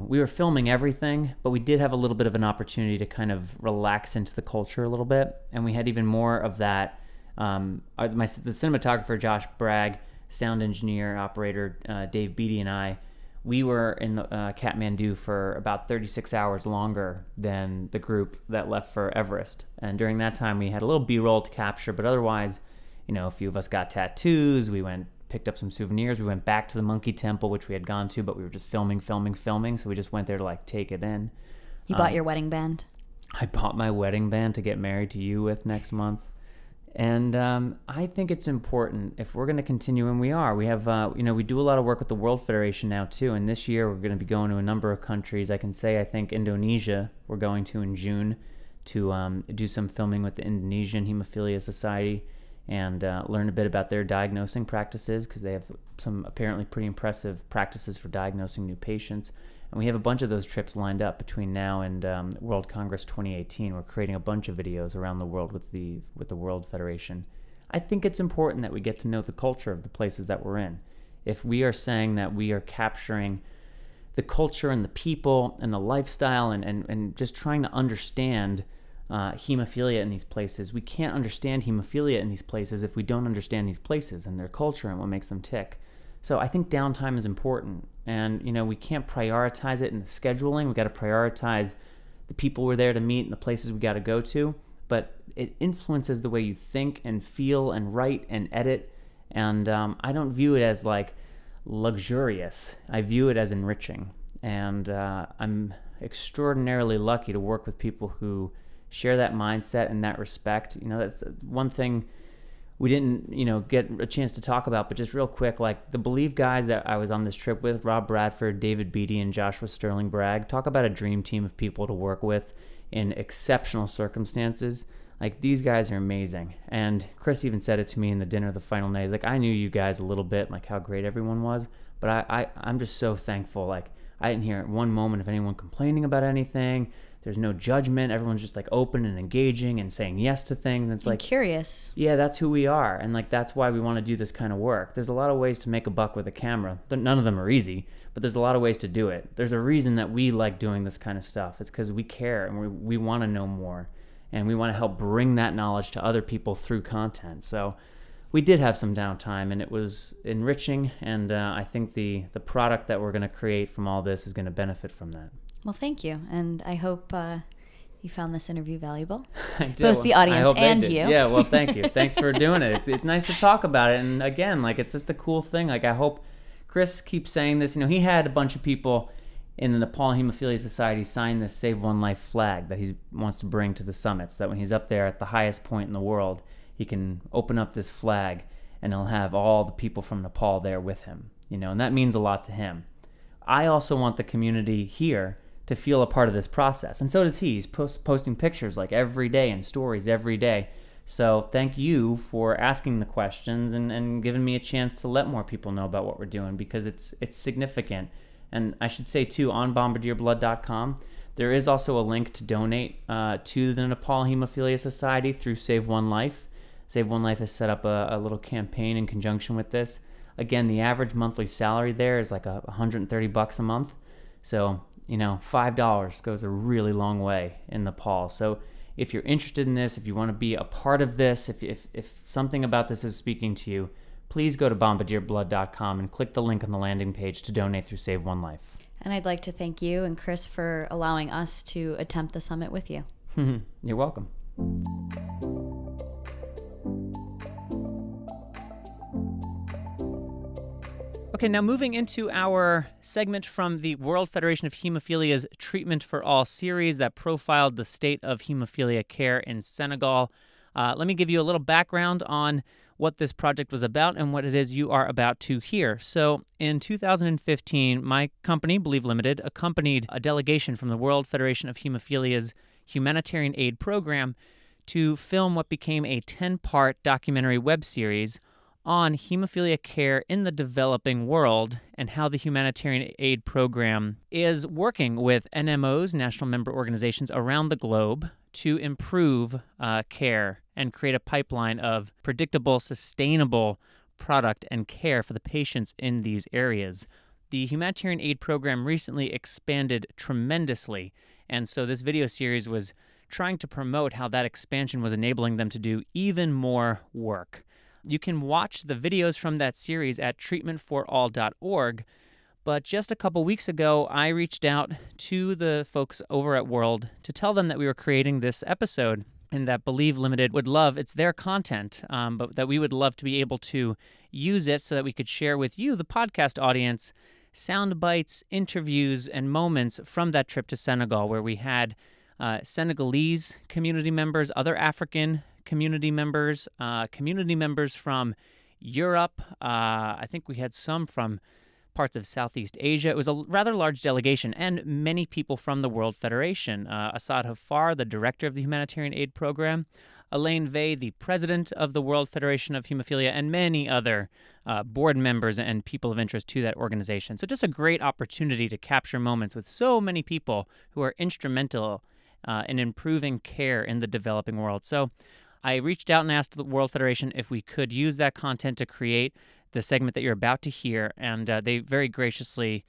we were filming everything, but we did have a little bit of an opportunity to kind of relax into the culture a little bit. And we had even more of that. The cinematographer, Josh Bragg, sound engineer, operator, Dave Beatty, and I, we were in Kathmandu for about 36 hours longer than the group that left for Everest. And during that time, we had a little B-roll to capture, but otherwise, a few of us got tattoos. We picked up some souvenirs. We went back to the Monkey Temple, which we had gone to, but we were just filming. So we just went there to take it in. You bought your wedding band? I bought my wedding band to get married to you with next month. And I think it's important if we're going to continue, and we are. We have, we do a lot of work with the World Federation now too. And this year we're going to be going to a number of countries. I think Indonesia we're going to in June to do some filming with the Indonesian Hemophilia Society and learn a bit about their diagnosing practices, because they have some apparently pretty impressive practices for diagnosing new patients. And we have a bunch of those trips lined up between now and World Congress 2018. We're creating a bunch of videos around the world with the World Federation. I think it's important that we get to know the culture of the places that we're in. If we are saying that we are capturing the culture and the people and the lifestyle and just trying to understand hemophilia in these places, we can't understand hemophilia in these places if we don't understand these places and their culture and what makes them tick. So I think downtime is important, and we can't prioritize it in the scheduling. We got to prioritize the people we're there to meet and the places we got to go to, but it influences the way you think and feel and write and edit, and I don't view it as luxurious. I view it as enriching, and I'm extraordinarily lucky to work with people who share that mindset and that respect. That's one thing we didn't, get a chance to talk about, but just real quick, the Believe guys that I was on this trip with, Rob Bradford, David Beatty, and Joshua Sterling Bragg, talk about a dream team of people to work with in exceptional circumstances. These guys are amazing. And Chris even said it to me in the dinner the final night. He's I knew you guys a little bit, how great everyone was, but I'm just so thankful. I didn't hear at one moment of anyone complaining about anything. There's no judgment. Everyone's just open and engaging and saying yes to things. And it's curious. Yeah, that's who we are. And that's why we want to do this kind of work. There's a lot of ways to make a buck with a camera. None of them are easy, but there's a lot of ways to do it. There's a reason that we like doing this kind of stuff. It's because we care and we want to know more. And we want to help bring that knowledge to other people through content. So we did have some downtime, and it was enriching. And I think the product that we're going to create from all this is going to benefit from that. Well, thank you, and I hope you found this interview valuable. I did. Both the audience and you. Yeah, well, thank you. Thanks for doing it. It's nice to talk about it, and again, it's just a cool thing. I hope Chris keeps saying this. He had a bunch of people in the Nepal Hemophilia Society sign this Save One Life flag that he wants to bring to the summits, that when he's up there at the highest point in the world, he can open up this flag, and he'll have all the people from Nepal there with him. And that means a lot to him. I also want the community here to feel a part of this process. And so does he. He's posting pictures every day and stories every day. So thank you for asking the questions and giving me a chance to let more people know about what we're doing, because it's significant. And I should say too, on bombardierblood.com, there is also a link to donate to the Nepal Hemophilia Society through Save One Life. Save One Life has set up a little campaign in conjunction with this. Again, the average monthly salary there is $130 a month. So $5 goes a really long way in Nepal. So if you're interested in this, if you want to be a part of this, if something about this is speaking to you, please go to bombardierblood.com and click the link on the landing page to donate through Save One Life. And I'd like to thank you and Chris for allowing us to attempt the summit with you. You're welcome. Okay, now moving into our segment from the World Federation of Hemophilia's Treatment for All series that profiled the state of hemophilia care in Senegal. Let me give you a little background on what this project was about and what it is you are about to hear. So in 2015, my company, Believe Limited, accompanied a delegation from the World Federation of Hemophilia's humanitarian aid program to film what became a 10-part documentary web series on hemophilia care in the developing world and how the humanitarian aid program is working with NMOs, national member organizations around the globe, to improve care and create a pipeline of predictable, sustainable product and care for the patients in these areas. The humanitarian aid program recently expanded tremendously, and so this video series was trying to promote how that expansion was enabling them to do even more work. You can watch the videos from that series at treatmentforall.org, but just a couple weeks ago, I reached out to the folks over at World to tell them that we were creating this episode and that Believe Limited would love, it's their content, but that we would love to be able to use it so that we could share with you, the podcast audience, sound bites, interviews, and moments from that trip to Senegal, where we had Senegalese community members, other African community members from Europe. I think we had some from parts of Southeast Asia. It was a rather large delegation, and many people from the World Federation. Asad Hafar, the director of the humanitarian aid program, Elaine Vey, the president of the World Federation of Hemophilia, and many other board members and people of interest to that organization. So just a great opportunity to capture moments with so many people who are instrumental in improving care in the developing world. So I reached out and asked the World Federation if we could use that content to create the segment that you're about to hear, and they very graciously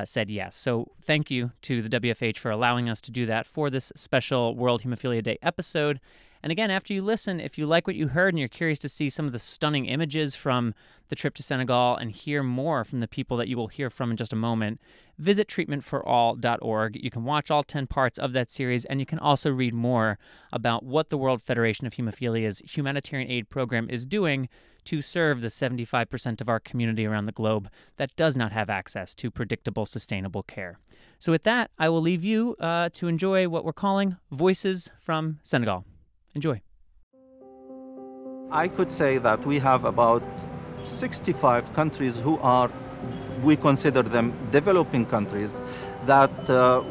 said yes. So thank you to the WFH for allowing us to do that for this special World Hemophilia Day episode. And again, after you listen, if you like what you heard and you're curious to see some of the stunning images from the trip to Senegal and hear more from the people that you will hear from in just a moment, visit treatmentforall.org. You can watch all 10 parts of that series, and you can also read more about what the World Federation of Hemophilia's humanitarian aid program is doing to serve the 75% of our community around the globe that does not have access to predictable, sustainable care. So with that, I will leave you to enjoy what we're calling Voices from Senegal. Enjoy. I could say that we have about 65 countries who are, we consider them developing countries, that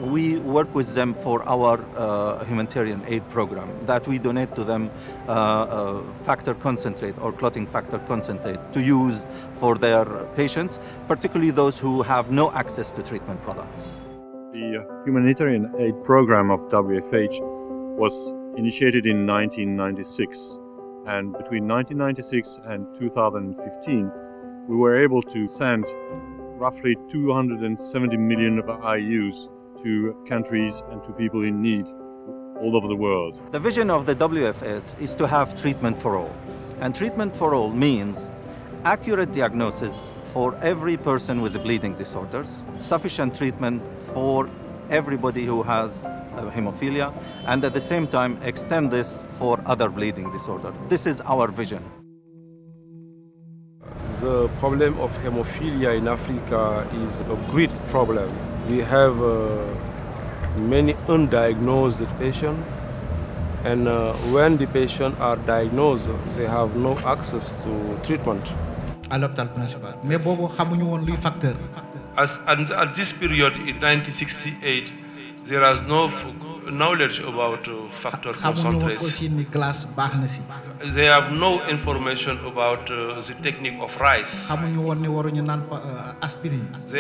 we work with them for our humanitarian aid program, that we donate to them factor concentrate or clotting factor concentrate to use for their patients, particularly those who have no access to treatment products. The humanitarian aid program of WFH was initiated in 1996, and between 1996 and 2015 we were able to send roughly 270 million of IUs to countries and to people in need all over the world. The vision of the WFS is to have treatment for all, and treatment for all means accurate diagnosis for every person with bleeding disorders, sufficient treatment for everybody who has hemophilia, and at the same time extend this for other bleeding disorders. This is our vision. The problem of hemophilia in Africa is a great problem. We have many undiagnosed patients, and when the patients are diagnosed, they have no access to treatment. At this period in 1968, there is no knowledge about factor concentrates. They have no information about the technique of rice. There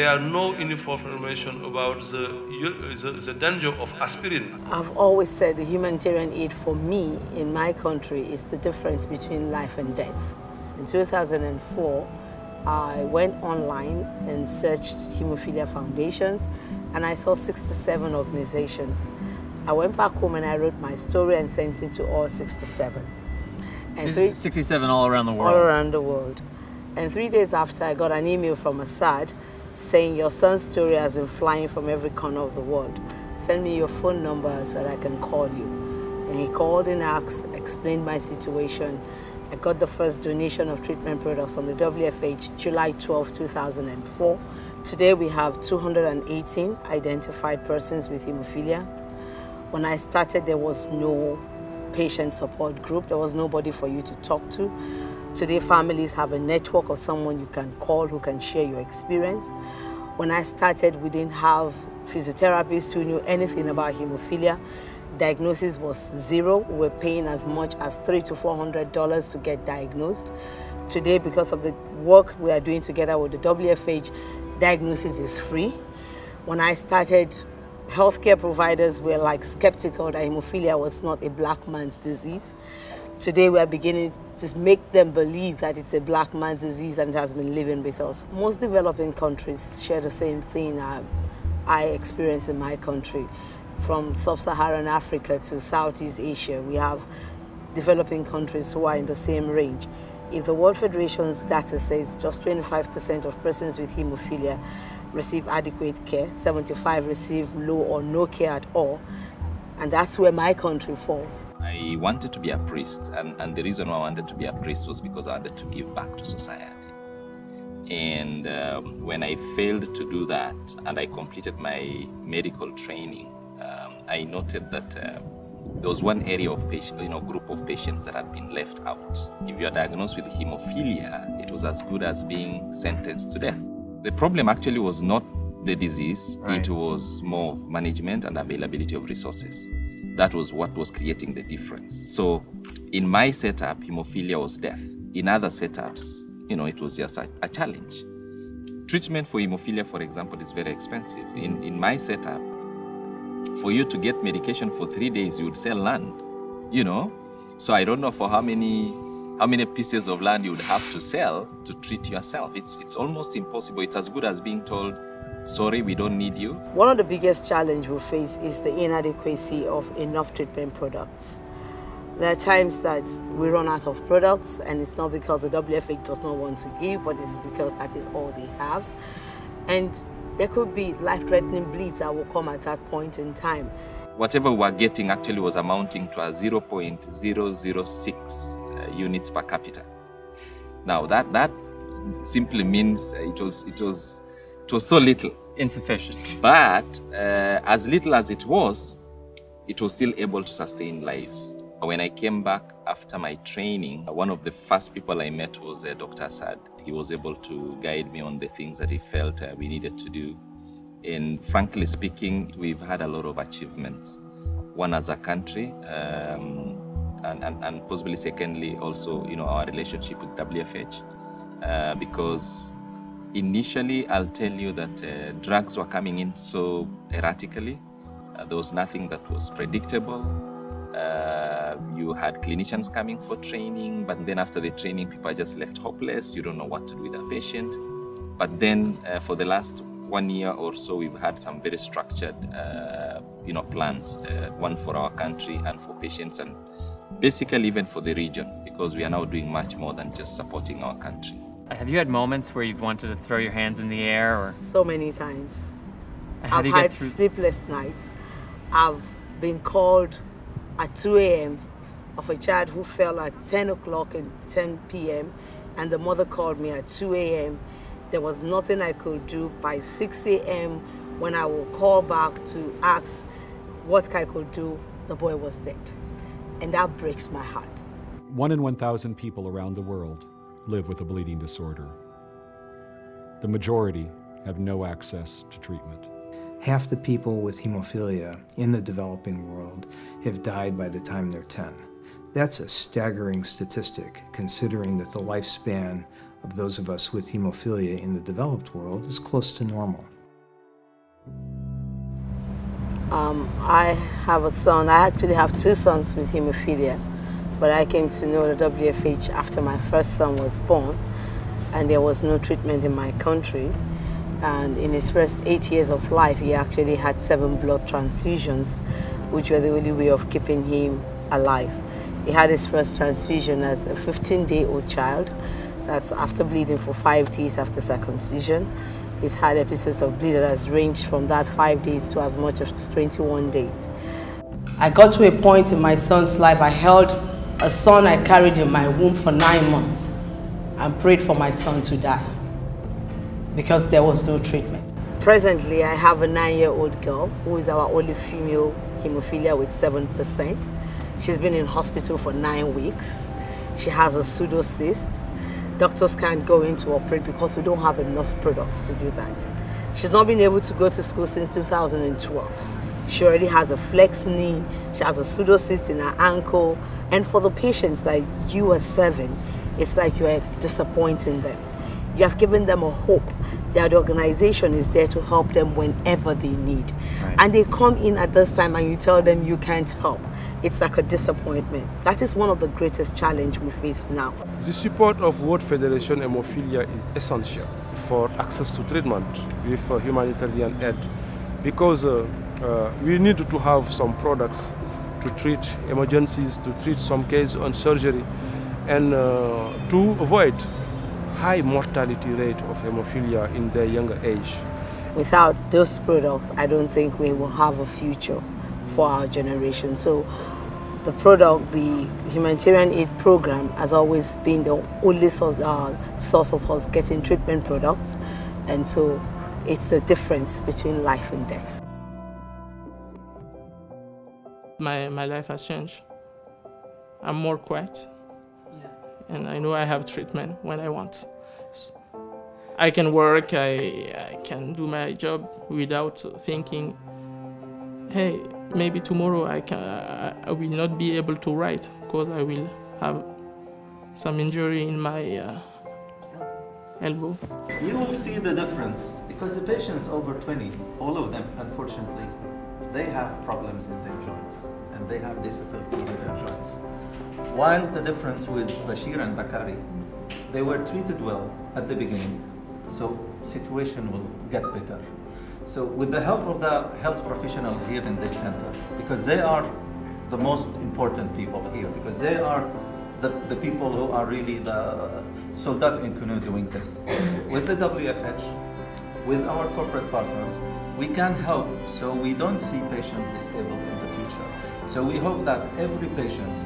are no information about the danger of aspirin. I've always said the humanitarian aid for me in my country is the difference between life and death. In 2004, I went online and searched hemophilia foundations, and I saw 67 organizations. I went back home and I wrote my story and sent it to all 67. And 67 all around the world? All around the world. And 3 days after, I got an email from Asad saying, your son's story has been flying from every corner of the world. Send me your phone number so that I can call you. And he called and asked, explained my situation. I got the first donation of treatment products from the WFH July 12, 2004. Today we have 218 identified persons with hemophilia. When I started, there was no patient support group. There was nobody for you to talk to. Today, families have a network of someone you can call who can share your experience. When I started, we didn't have physiotherapists who knew anything about hemophilia. Diagnosis was zero. We were paying as much as $300 to $400 to get diagnosed. Today, because of the work we are doing together with the WFH, diagnosis is free. When I started, healthcare providers were like skeptical that hemophilia was not a black man's disease. today we are beginning to make them believe that it's a black man's disease and it has been living with us. Most developing countries share the same thing I experience in my country. From sub-Saharan Africa to Southeast Asia, we have developing countries who are in the same range. If the World Federation's data says just 25% of persons with hemophilia receive adequate care, 75% receive low or no care at all, and that's where my country falls. I wanted to be a priest, and the reason why I wanted to be a priest was because I wanted to give back to society. And when I failed to do that, and I completed my medical training, I noted that there was one area of patient, group of patients that had been left out. If you are diagnosed with hemophilia, it was as good as being sentenced to death. The problem actually was not the disease, right. It was more of management and availability of resources. That was what was creating the difference. So in my setup, hemophilia was death. In other setups, it was just a challenge. Treatment for hemophilia, for example, is very expensive. In my setup, for you to get medication for 3 days, you would sell land, So I don't know for how many pieces of land you would have to sell to treat yourself. It's almost impossible. It's as good as being told, sorry, we don't need you. One of the biggest challenges we face is the inadequacy of enough treatment products. There are times that we run out of products, and it's not because the WFH does not want to give, but it's because that is all they have. And there could be life-threatening bleeds that will come at that point in time. Whatever we were getting actually was amounting to a 0.006 units per capita. Now that simply means it was so little. Insufficient. But as little as it was still able to sustain lives. When I came back after my training, one of the first people I met was Dr. Assad. He was able to guide me on the things that he felt we needed to do. And frankly speaking, we've had a lot of achievements. One as a country, and possibly secondly also, our relationship with WFH. Because initially, I'll tell you that drugs were coming in so erratically. There was nothing that was predictable. You had clinicians coming for training, but then after the training, people are just left hopeless. You don't know what to do with a patient. But then for the last 1 year or so, we've had some very structured, plans, one for our country and for patients, and basically even for the region, because we are now doing much more than just supporting our country. Have you had moments where you've wanted to throw your hands in the air? Or so many times. How do you I've get had through? Sleepless nights. I've been called at 2 a.m. of a child who fell at 10 o'clock and 10 p.m. and the mother called me at 2 a.m. There was nothing I could do. By 6 a.m. when I will call back to ask what I could do, the boy was dead. And that breaks my heart. 1 in 1,000 people around the world live with a bleeding disorder. The majority have no access to treatment. Half the people with hemophilia in the developing world have died by the time they're 10. That's a staggering statistic, considering that the lifespan of those of us with hemophilia in the developed world is close to normal. I have a son. I actually have 2 sons with hemophilia, but I came to know the WFH after my first son was born, and there was no treatment in my country. And in his first 8 years of life, he actually had 7 blood transfusions, which were the only way of keeping him alive. He had his first transfusion as a 15-day-old child. That's after bleeding for 5 days after circumcision. He's had episodes of bleeding that has ranged from that 5 days to as much as 21 days. I got to a point in my son's life, I held a son I carried in my womb for 9 months and prayed for my son to die because there was no treatment. Presently, I have a 9-year-old girl who is our only female hemophilia with 7%. She's been in hospital for 9 weeks. She has a pseudocyst. Doctors can't go in to operate because we don't have enough products to do that. She's not been able to go to school since 2012. She already has a flex knee. She has a pseudocyst in her ankle. And for the patients that you are serving, it's like you are disappointing them. You have given them a hope that the organization is there to help them whenever they need. Right. And they come in at this time and you tell them you can't help. it's like a disappointment. That is one of the greatest challenges we face now. The support of World Federation Hemophilia is essential for access to treatment with humanitarian aid, because we need to have some products to treat emergencies, to treat some cases on surgery, and to avoid high mortality rate of hemophilia in their younger age. Without those products, I don't think we will have a future for our generation. So the product, the humanitarian aid program, has always been the only source of us getting treatment products. And so it's the difference between life and death. My life has changed. I'm more quiet. And I know I have treatment when I want. I can work, I can do my job without thinking, hey, maybe tomorrow I will not be able to write because I will have some injury in my elbow. You will see the difference because the patients over 20, all of them, unfortunately, they have problems in their joints and they have disability in their joints. While the difference with Bashir and Bakari, they were treated well at the beginning, so situation will get better. So with the help of the health professionals here in this center, because they are the most important people here, because they are the people who are really the soldat in canoe doing this. With the WFH, with our corporate partners, we can help so we don't see patients disabled in the future. So we hope that every patient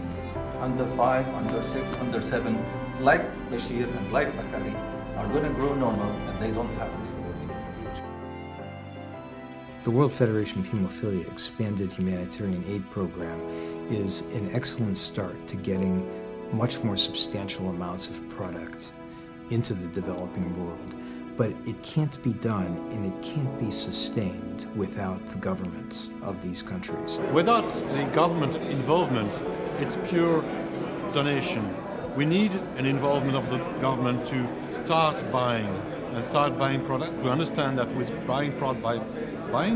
under 5, under 6, under 7, like Bashir and like Bakari, are going to grow normal and they don't have disability in the future. The World Federation of Hemophilia Expanded Humanitarian Aid Program is an excellent start to getting much more substantial amounts of product into the developing world. But it can't be done and it can't be sustained without the governments of these countries. Without the government involvement, it's pure donation. We need an involvement of the government to start buying product, to understand that with buying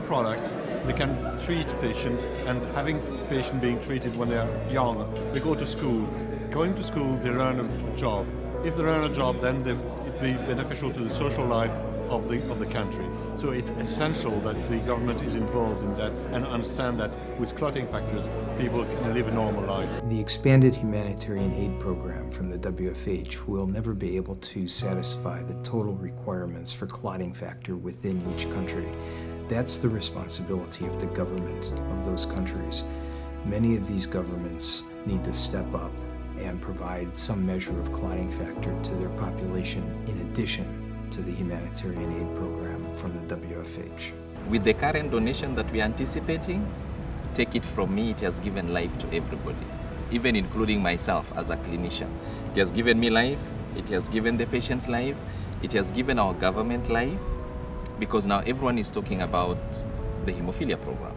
products, they can treat patients, and having patients being treated when they are young, they go to school. Going to school, they learn a job. If they learn a job, then it be beneficial to the social life of the country. So it's essential that the government is involved in that and understand that with clotting factors, people can live a normal life. The expanded humanitarian aid program from the WFH will never be able to satisfy the total requirements for clotting factor within each country. That's the responsibility of the government of those countries. Many of these governments need to step up and provide some measure of clotting factor to their population in addition to the humanitarian aid program from the WFH. With the current donation that we are anticipating, take it from me, it has given life to everybody, even including myself as a clinician. It has given me life, it has given the patient's life, it has given our government life, because now everyone is talking about the hemophilia program.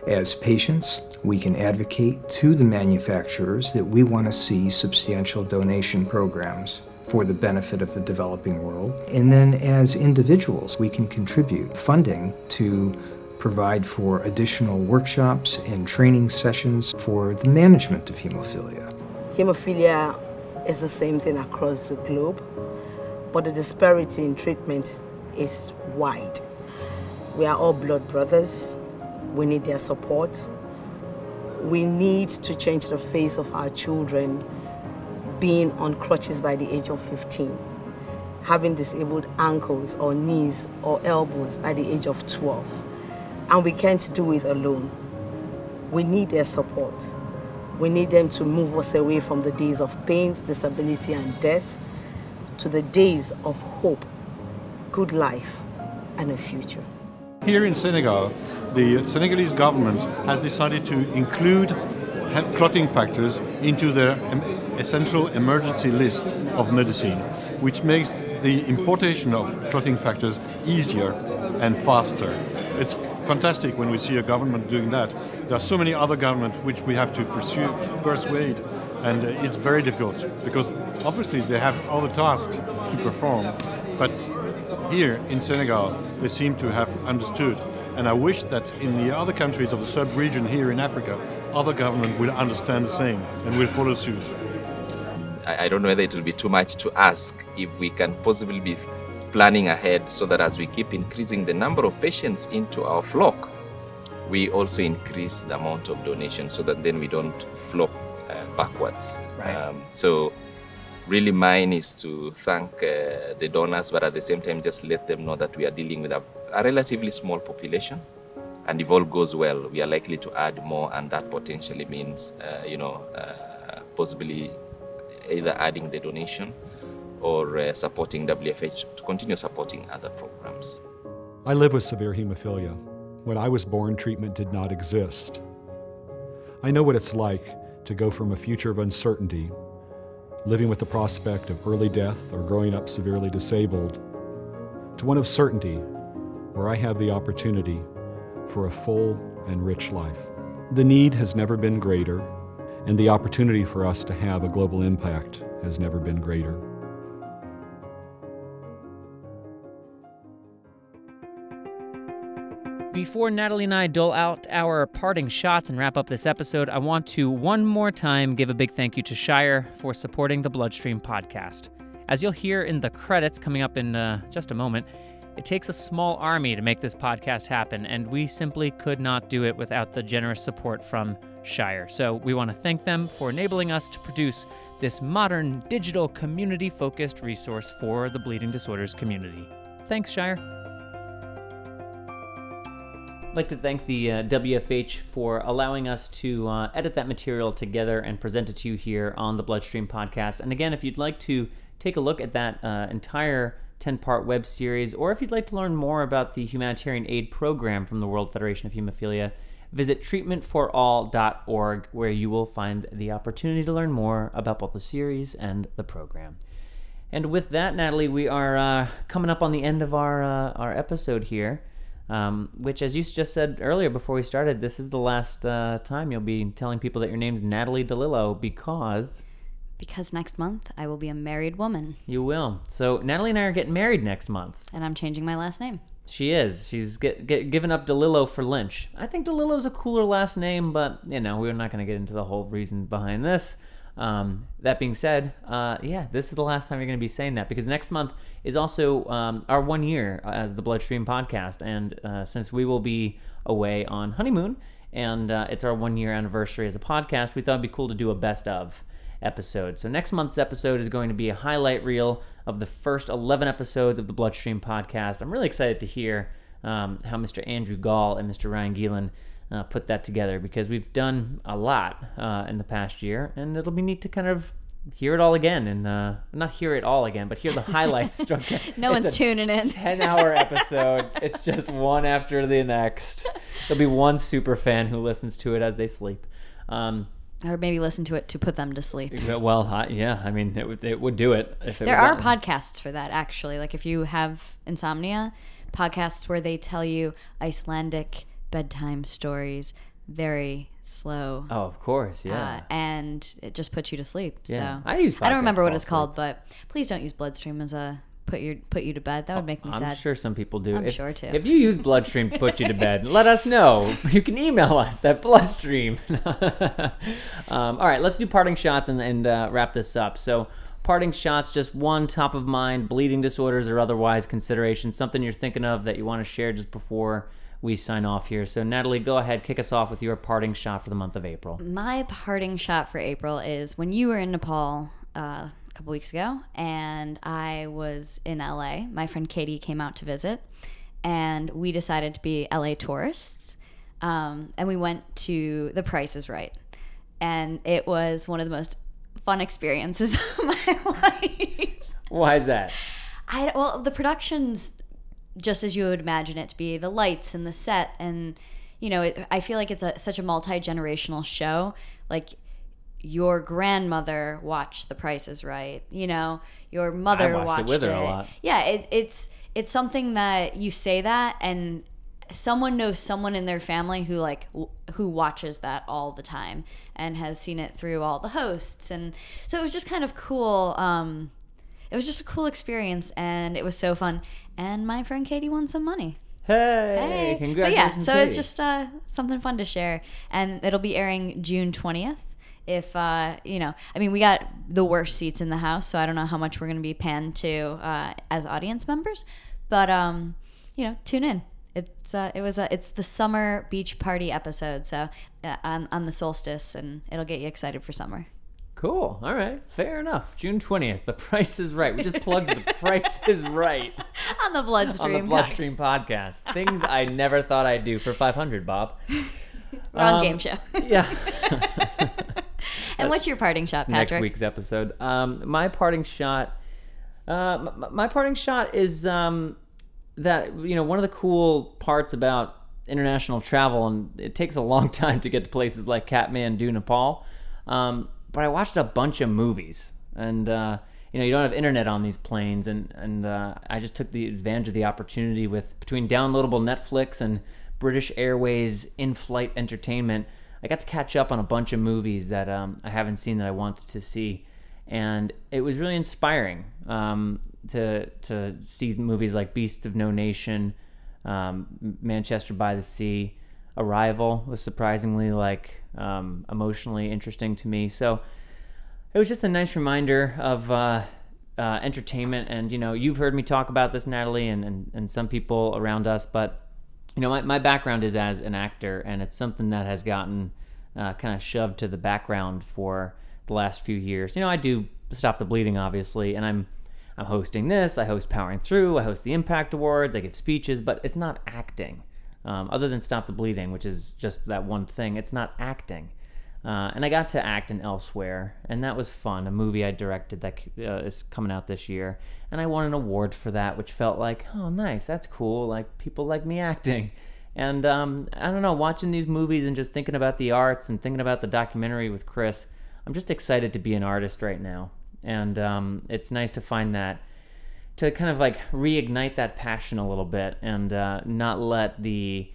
As patients, we can advocate to the manufacturers that we want to see substantial donation programs for the benefit of the developing world. And then as individuals, we can contribute funding to provide for additional workshops and training sessions for the management of hemophilia. Hemophilia is the same thing across the globe, but the disparity in treatment is wide. We are all blood brothers. We need their support. We need to change the face of our children being on crutches by the age of 15, having disabled ankles or knees or elbows by the age of 12. And we can't do it alone. We need their support. We need them to move us away from the days of pains, disability, and death to the days of hope, good life, and a future. Here in Senegal, the Senegalese government has decided to include clotting factors into their essential emergency list of medicine, which makes the importation of clotting factors easier and faster. It's fantastic when we see a government doing that. There are so many other governments which we have to persuade, and it's very difficult because obviously they have other tasks to perform. But here in Senegal, they seem to have understood And I wish that in the other countries of the sub-region here in Africa, other governments will understand the same and will follow suit. I don't know whether it will be too much to ask if we can possibly be planning ahead so that as we keep increasing the number of patients into our flock, we also increase the amount of donation so that then we don't flop backwards. Right. So really mine is to thank the donors, but at the same time just let them know that we are dealing with a relatively small population, and if all goes well, we are likely to add more, and that potentially means, possibly either adding the donation or supporting WFH to continue supporting other programs. I live with severe hemophilia. When I was born, treatment did not exist. I know what it's like to go from a future of uncertainty, living with the prospect of early death or growing up severely disabled, to one of certainty where I have the opportunity for a full and rich life. The need has never been greater, and the opportunity for us to have a global impact has never been greater. Before Natalie and I dole out our parting shots and wrap up this episode, I want to one more time give a big thank you to Shire for supporting the BloodStream Podcast. As you'll hear in the credits coming up in just a moment, it takes a small army to make this podcast happen, and we simply could not do it without the generous support from Shire. So we want to thank them for enabling us to produce this modern, digital, community-focused resource for the bleeding disorders community. Thanks, Shire. I'd like to thank the WFH for allowing us to edit that material together and present it to you here on the BloodStream Podcast. And again, if you'd like to take a look at that entire 10-part web series, or if you'd like to learn more about the humanitarian aid program from the World Federation of Hemophilia, visit treatmentforall.org, where you will find the opportunity to learn more about both the series and the program. And with that, Natalie, we are coming up on the end of our episode here. Which, as you just said earlier before we started, this is the last time you'll be telling people that your name's Natalie DeLillo because next month I will be a married woman. You will. So Natalie and I are getting married next month. And I'm changing my last name. She is. She's given up DeLillo for Lynch. I think DeLillo's a cooler last name, but, we're not going to get into the whole reason behind this. That being said, this is the last time you're going to be saying that, because next month is also our 1 year as the BloodStream Podcast, and since we will be away on honeymoon and it's our 1 year anniversary as a podcast, we thought it'd be cool to do a best of episode. So next month's episode is going to be a highlight reel of the first 11 episodes of the BloodStream Podcast. I'm really excited to hear how Mr. Andrew Gall and Mr. Ryan Gielen put that together, because we've done a lot in the past year, and it'll be neat to kind of hear it all again, and not hear it all again, but hear the highlights. No one's tuning in. 10-hour episode. It's just one after the next. There'll be one super fan who listens to it as they sleep. Or maybe listen to it to put them to sleep. Well, yeah, I mean, it would do it. If it there are podcasts for that, actually. Like if you have insomnia, podcasts where they tell you Icelandic bedtime stories, very slow. Oh, of course, yeah. And it just puts you to sleep. Yeah. So I don't remember what it's called, but please don't use BloodStream as a put you to bed. That would make me sad. I'm sure some people do. I'm sure too. If you use BloodStream to put you to bed, let us know. You can email us at BloodStream. All right, let's do parting shots and wrap this up. So parting shots, just one top of mind, bleeding disorders or otherwise considerations, something you're thinking of that you want to share just before we sign off here. So Natalie, go ahead, kick us off with your parting shot for the month of April. My parting shot for April is when you were in Nepal a couple weeks ago, and I was in LA. My friend Katie came out to visit, and we decided to be LA tourists, and we went to The Price is Right, and it was one of the most fun experiences of my life. Why is that? Well, the production's just as you would imagine it to be, the lights and the set, and I feel like it's such a multi-generational show. Like, your grandmother watched The Price is Right, your mother watched it with her a lot. Yeah, it's something that you say that, and someone knows someone in their family who watches that all the time and has seen it through all the hosts, and so it was just kind of cool. It was just a cool experience, and it was so fun. And my friend Katie won some money. Hey, But congratulations. yeah, so Katie. it's just something fun to share. And it'll be airing June 20th. If, we got the worst seats in the house, so I don't know how much we're going to be panned to as audience members. But, tune in. It's the summer beach party episode, so on the solstice, and it'll get you excited for summer. Cool. All right. Fair enough. June 20th. The Price is Right. We just plugged The Price is Right. On the BloodStream. On the BloodStream podcast. Things I never thought I'd do for $500, Bob. Wrong game show. Yeah. And what's your parting shot, Patrick? Next week's episode. My parting shot is that, one of the cool parts about international travel, and it takes a long time to get to places like Kathmandu, Nepal, but I watched a bunch of movies, and you don't have internet on these planes, and I just took the advantage of the opportunity between downloadable Netflix and British Airways in-flight entertainment. I got to catch up on a bunch of movies that I haven't seen that I wanted to see, and it was really inspiring to see movies like Beasts of No Nation, Manchester by the Sea. Arrival was surprisingly emotionally interesting to me. So it was just a nice reminder of entertainment, and you've heard me talk about this, Natalie, and some people around us, but my background is as an actor, and it's something that has gotten kind of shoved to the background for the last few years. I do Stop the Bleeding, obviously, and I'm hosting this. I host Powering Through. I host the Impact Awards. I give speeches, but it's not acting. Other than Stop the Bleeding, which is just that one thing, it's not acting. And I got to act in Elsewhere, and that was fun. A movie I directed that is coming out this year, and I won an award for that, which felt like, oh, nice, that's cool. Like, people like me acting. And I don't know, watching these movies and just thinking about the arts and thinking about the documentary with Chris, I'm just excited to be an artist right now. And it's nice to find that, to kind of reignite that passion a little bit, and not let the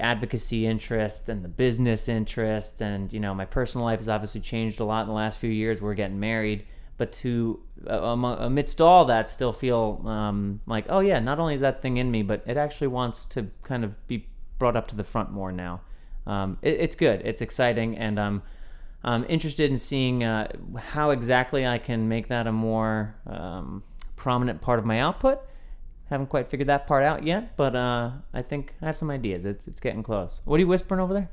advocacy interest and the business interest, and my personal life has obviously changed a lot in the last few years. We're getting married, but to amidst all that, still feel oh yeah, not only is that thing in me, but it actually wants to kind of be brought up to the front more now. It's good, it's exciting, and I'm interested in seeing how exactly I can make that a more prominent part of my output. Haven't quite figured that part out yet, but I think I have some ideas. It's getting close. What are you whispering over there?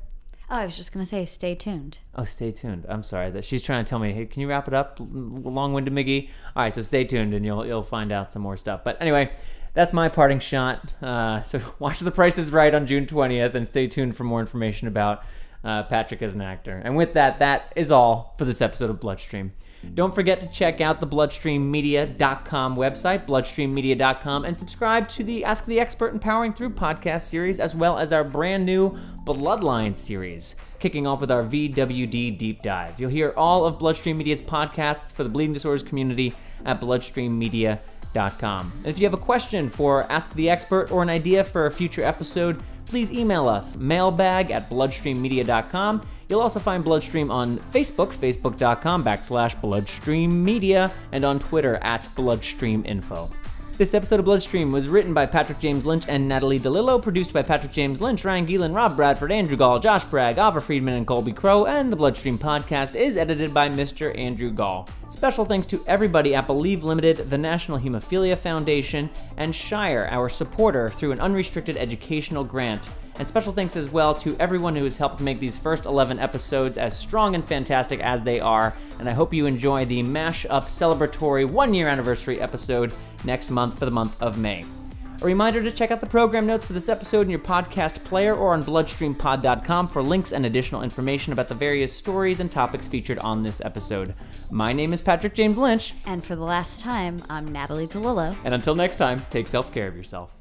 Oh, I was just going to say, stay tuned. Oh, stay tuned. I'm sorry. That she's trying to tell me, hey, can you wrap it up, long-winded McGee? All right, so stay tuned, and you'll find out some more stuff. But anyway, that's my parting shot. So watch The Price is Right on June 20th, and stay tuned for more information about Patrick as an actor. And with that, that is all for this episode of BloodStream. Don't forget to check out the BloodStreamMedia.com website, BloodStreamMedia.com, and subscribe to the Ask the Expert and Powering Through podcast series, as well as our brand new Bloodline series, kicking off with our VWD Deep Dive. You'll hear all of BloodStream Media's podcasts for the bleeding disorders community at BloodStreamMedia.com. And if you have a question for Ask the Expert or an idea for a future episode, please email us, mailbag@BloodStreamMedia.com. You'll also find BloodStream on Facebook, Facebook.com/BloodStreamMedia, and on Twitter @BloodStreamInfo. This episode of BloodStream was written by Patrick James Lynch and Natalie DeLillo, produced by Patrick James Lynch, Ryan Gielen, Rob Bradford, Andrew Gall, Josh Bragg, Ava Friedman, and Colby Crow, and the BloodStream podcast is edited by Mr. Andrew Gall. Special thanks to everybody at Believe Limited, the National Hemophilia Foundation, and Shire, our supporter, through an unrestricted educational grant. And special thanks as well to everyone who has helped make these first 11 episodes as strong and fantastic as they are. And I hope you enjoy the mashup celebratory 1-year anniversary episode next month for the month of May. A reminder to check out the program notes for this episode in your podcast player or on bloodstreampod.com for links and additional information about the various stories and topics featured on this episode. My name is Patrick James Lynch. And for the last time, I'm Natalie DeLillo. And until next time, take self-care of yourself.